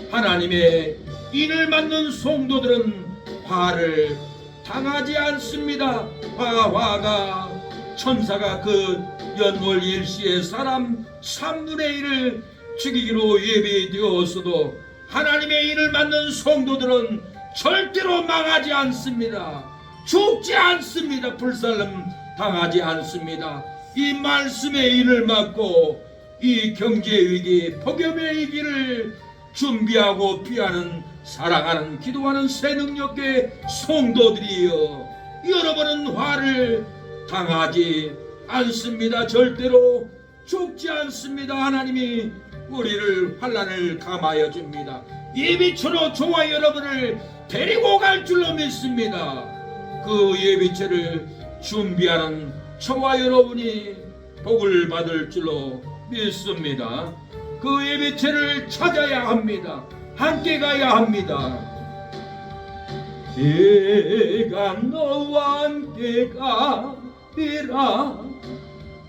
[SPEAKER 1] 하나님의 인을 맞는 성도들은 화를 당하지 않습니다. 화가 천사가 그 연월일시에 사람 3분의 1을 죽이기로 예비되었어도 하나님의 인을 맞는 성도들은 절대로 망하지 않습니다. 죽지 않습니다. 불살름 당하지 않습니다. 이 말씀의 인을 맞고 이 경제위기 폭염의 위기를 준비하고 피하는 사랑하는 기도하는 새능력의 성도들이여 여러분은 화를 당하지 않습니다. 절대로 죽지 않습니다. 하나님이 우리를 환난을 감하여 줍니다. 예비처로 저와 여러분을 데리고 갈 줄로 믿습니다. 그 예비체를 준비하는 저와 여러분이 복을 받을 줄로 믿습니다. 그 예비체를 찾아야 합니다. 함께 가야 합니다. 내가 너와 함께 가리라.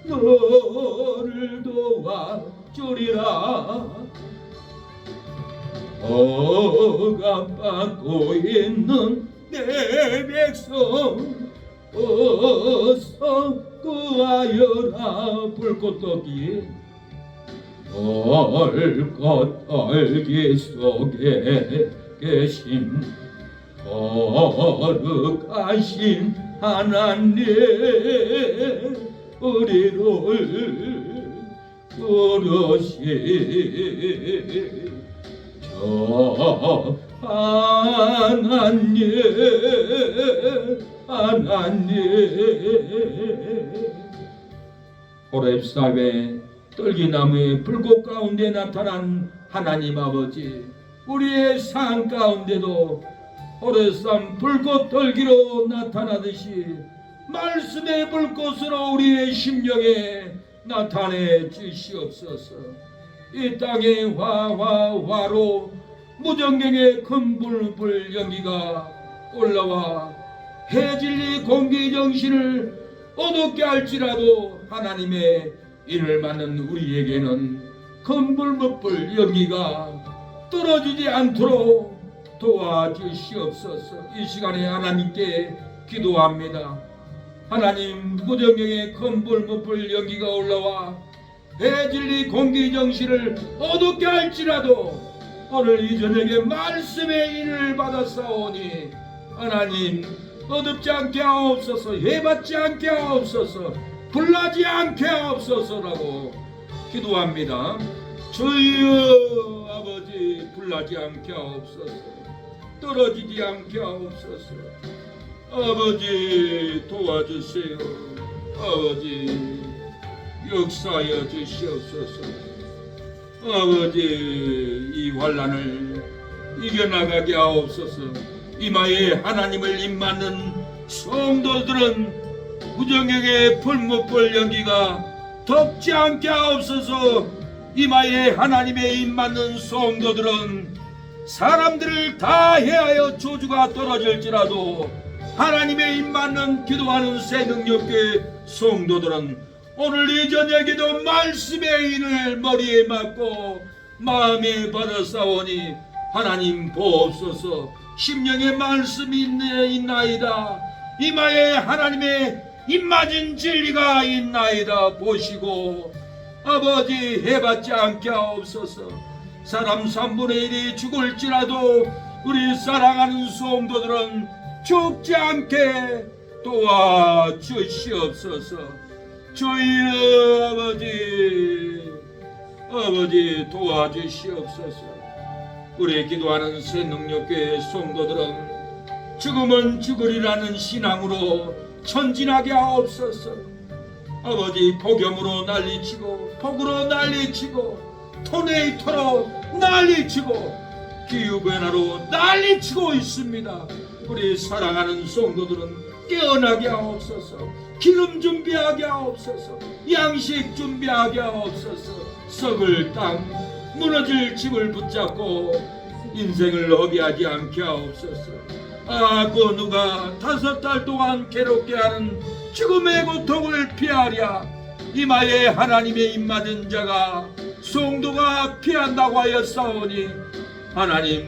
[SPEAKER 1] 너를 도와주리라. 억압받고 있는 내 백성 어서 구하여라. 불꽃떡이 벌꽃떨기 속에 계신 거룩하신 하나님 우리를 부르시 저 하나님 호렙산의 떨기나무의 불꽃 가운데 나타난 하나님 아버지, 우리의 삶 가운데도 호렙산 불꽃 떨기로 나타나듯이 말씀의 불꽃으로 우리의 심령에 나타내 주시옵소서. 이 땅의 화로 무정경의 큰 불 연기가 올라와 해진리 공기 정신을 어둡게 할지라도 하나님의 인을 맞는 우리에게는 큰 불 연기가 떨어지지 않도록 도와주시옵소서. 이 시간에 하나님께 기도합니다. 하나님, 무정경의 큰 불 연기가 올라와 해진리 공기정신을 얻게 할지라도 오늘 이 저녁에 말씀의 인을 받았사오니 하나님 어둡지 않게 하옵소서, 해받지 않게 하옵소서, 불나지 않게 하옵소서라고 기도합니다. 주여 아버지, 불나지 않게 하옵소서, 떨어지지 않게 하옵소서. 아버지 도와주세요. 아버지 역사하여 주시옵소서. 아버지 이 환난을 이겨나가게 하옵소서. 이마에 하나님을 입맞는 성도들은 무정경의 풀무불 연기가 덮지 않게 하옵소서. 이마에 하나님의 입맞는 성도들은 사람들을 다 해하여 저주가 떨어질지라도 하나님의 입맞는 기도하는 새 능력교회 성도들은 오늘 이 저녁에도 말씀의 인을 머리에 맞고 마음에 받아싸우니 하나님 보옵소서. 심령의 말씀이 있나이다. 이마에 하나님의 입맞은 진리가 있나이다. 보시고 아버지 해받지 않게 하옵소서. 사람 3분의 1이 죽을지라도 우리 사랑하는 성도들은 죽지 않게 도와주시옵소서. 주여 아버지 도와주시옵소서. 우리 기도하는 새능력교회 성도들은 죽으면 죽으리라는 신앙으로 전진하게 하옵소서. 아버지 폭염으로 난리치고 폭우로 난리치고 토네이토로 난리치고 기후변화로 난리치고 있습니다. 우리 사랑하는 성도들은 깨어나게 하옵소서. 기름 준비하게 하옵소서. 양식 준비하게 하옵소서. 썩을 땅 무너질 집을 붙잡고 인생을 허비하지 않게 하옵소서. 그 누가 5달 동안 괴롭게 하는 죽음의 고통을 피하랴. 이마에 하나님의 입맞은 자가 성도가 피한다고 하였사오니 하나님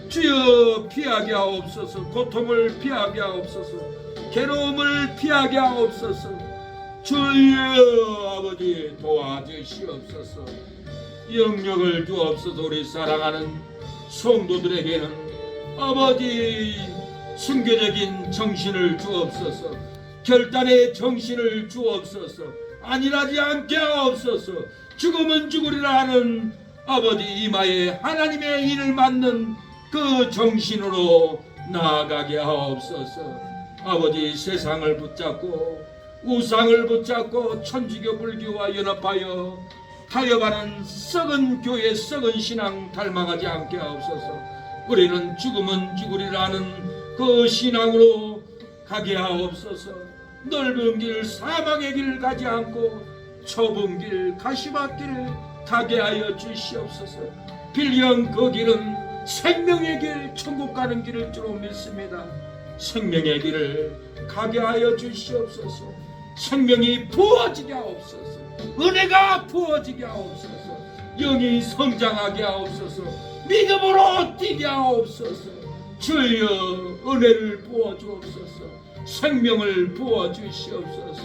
[SPEAKER 1] 주여 피하게 하옵소서. 고통을 피하게 하옵소서. 괴로움을 피하게 하옵소서. 주여 아버지 도와주시옵소서. 영역을 주옵소서. 우리 사랑하는 성도들에게는 아버지 순교적인 정신을 주옵소서. 결단의 정신을 주옵소서. 안일하지 않게 하옵소서. 죽으면 죽으리라 하는 아버지 이마에 하나님의 일을 맡는 그 정신으로 나아가게 하옵소서. 아버지 세상을 붙잡고 우상을 붙잡고 천주교 불교와 연합하여 타협하는 썩은 교회 썩은 신앙 닮아가지 않게 하옵소서. 우리는 죽으면 죽으리라는 그 신앙으로 가게 하옵소서. 넓은 길 사망의 길 가지 않고 좁은 길 가시밭길을 가게 하여 주시옵소서. 빌령 그 길은 생명의 길 천국 가는 길일 줄로 믿습니다. 생명의 길을 가게 하여 주시옵소서. 생명이 부어지게 하옵소서. 은혜가 부어지게 하옵소서. 영이 성장하게 하옵소서. 믿음으로 뛰게 하옵소서. 주여 은혜를 부어주옵소서. 생명을 부어주시옵소서.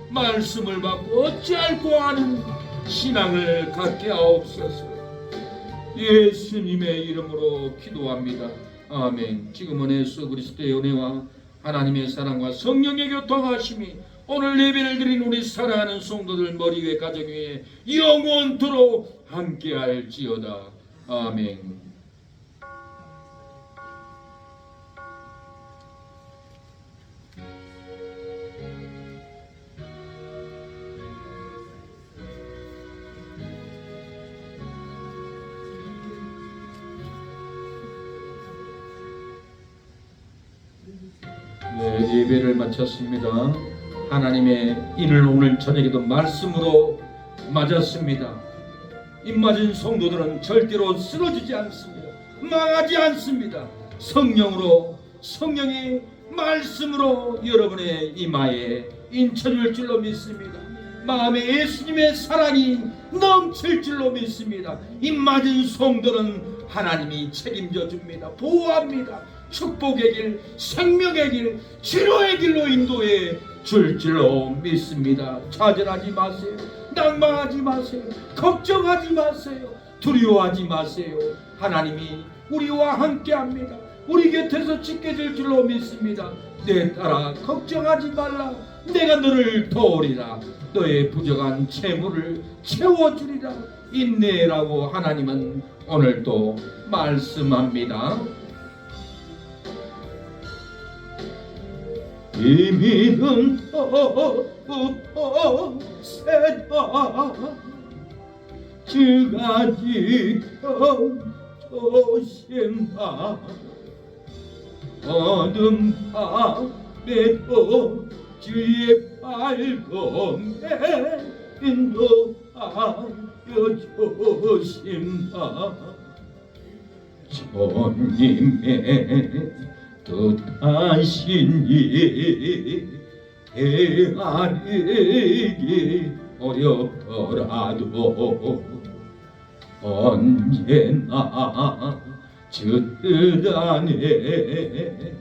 [SPEAKER 1] 말씀을 받고 어찌할꼬 하는 신앙을 갖게 하옵소서. 예수님의 이름으로 기도합니다. 아멘. 지금은 예수 그리스도의 은혜와 하나님의 사랑과 성령의 교통하심이 오늘 예배를 드린 우리 사랑하는 성도들 머리 위에 가정 위에 영원토록 함께할지어다. 아멘. 네, 예배를 마쳤습니다. 하나님의 인을 오늘 저녁에도 말씀으로 맞았습니다. 입맞은 성도들은 절대로 쓰러지지 않습니다. 망하지 않습니다. 성령이 말씀으로 여러분의 이마에 인쳐줄 줄로 믿습니다. 마음에 예수님의 사랑이 넘칠 줄로 믿습니다. 입맞은 성도는 하나님이 책임져 줍니다. 보호합니다. 축복의 길, 생명의 길, 치료의 길로 인도해 줄 줄로 믿습니다. 좌절하지 마세요. 낭망하지 마세요. 걱정하지 마세요. 두려워하지 마세요. 하나님이 우리와 함께합니다. 우리 곁에서 지켜줄 줄로 믿습니다. 내 딸아, 걱정하지 말라. 내가 너를 도우리라. 너의 부족한 채무를 채워주리라. 인내라고 하나님은 오늘도 말씀합니다. 이 믿음 세다 주가 지켜 조심하. 어둠 밤에도 주의 밝음에 인도하여 조심하. 주님의 뜻하시니 헤아리기 어렵더라도 언제나 주 뜻 안에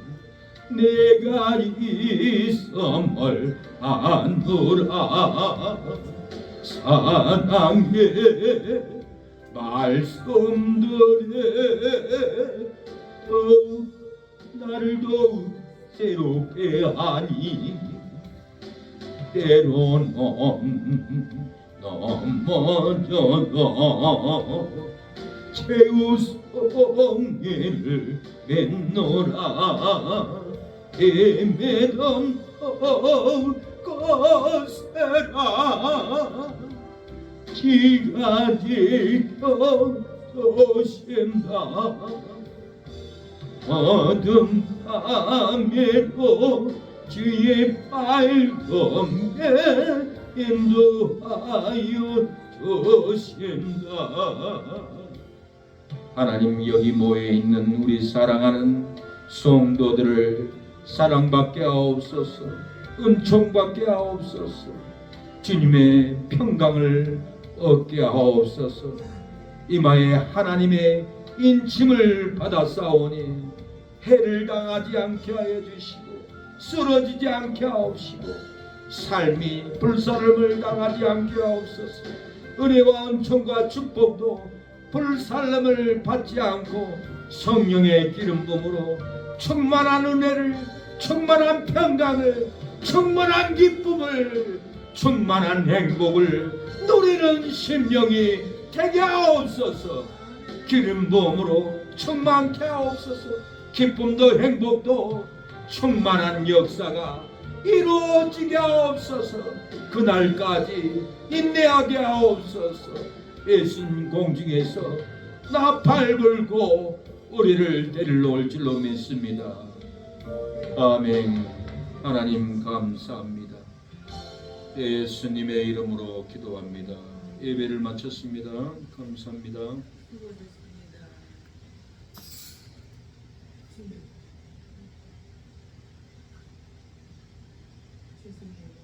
[SPEAKER 1] 내가 있음을 아노라. 사랑의 말씀들에 나를 더욱 새롭게 하니 때로는 넘어져도 최우성이를 맺노라. 헤매던 것에라 기가 지켜 조심다. 어둠 밤에도 주의 밝음에 인도하여 주신다. 하나님, 여기 모여있는 우리 사랑하는 성도들을 사랑받게 하옵소서. 은총받게 하옵소서. 주님의 평강을 얻게 하옵소서. 이마에 하나님의 인침을 받았사오니 해를 당하지 않게 하여 주시고 쓰러지지 않게 하옵시고 삶이 불사름을 당하지 않게 하옵소서. 은혜와 은총과 축복도 불살름을 받지 않고 성령의 기름 부음으로 충만한 은혜를, 충만한 평강을, 충만한 기쁨을, 충만한 행복을 누리는 심령이 되게 하옵소서. 기름 부음으로 충만케 하옵소서. 기쁨도 행복도 충만한 역사가 이루어지게 하옵소서. 그날까지 인내하게 하옵소서. 예수님 공중에서 나팔 불고 우리를 데리러 올 줄로 믿습니다. 아멘. 하나님 감사합니다. 예수님의 이름으로 기도합니다. 예배를 마쳤습니다. 감사합니다.
[SPEAKER 2] 죄송해요.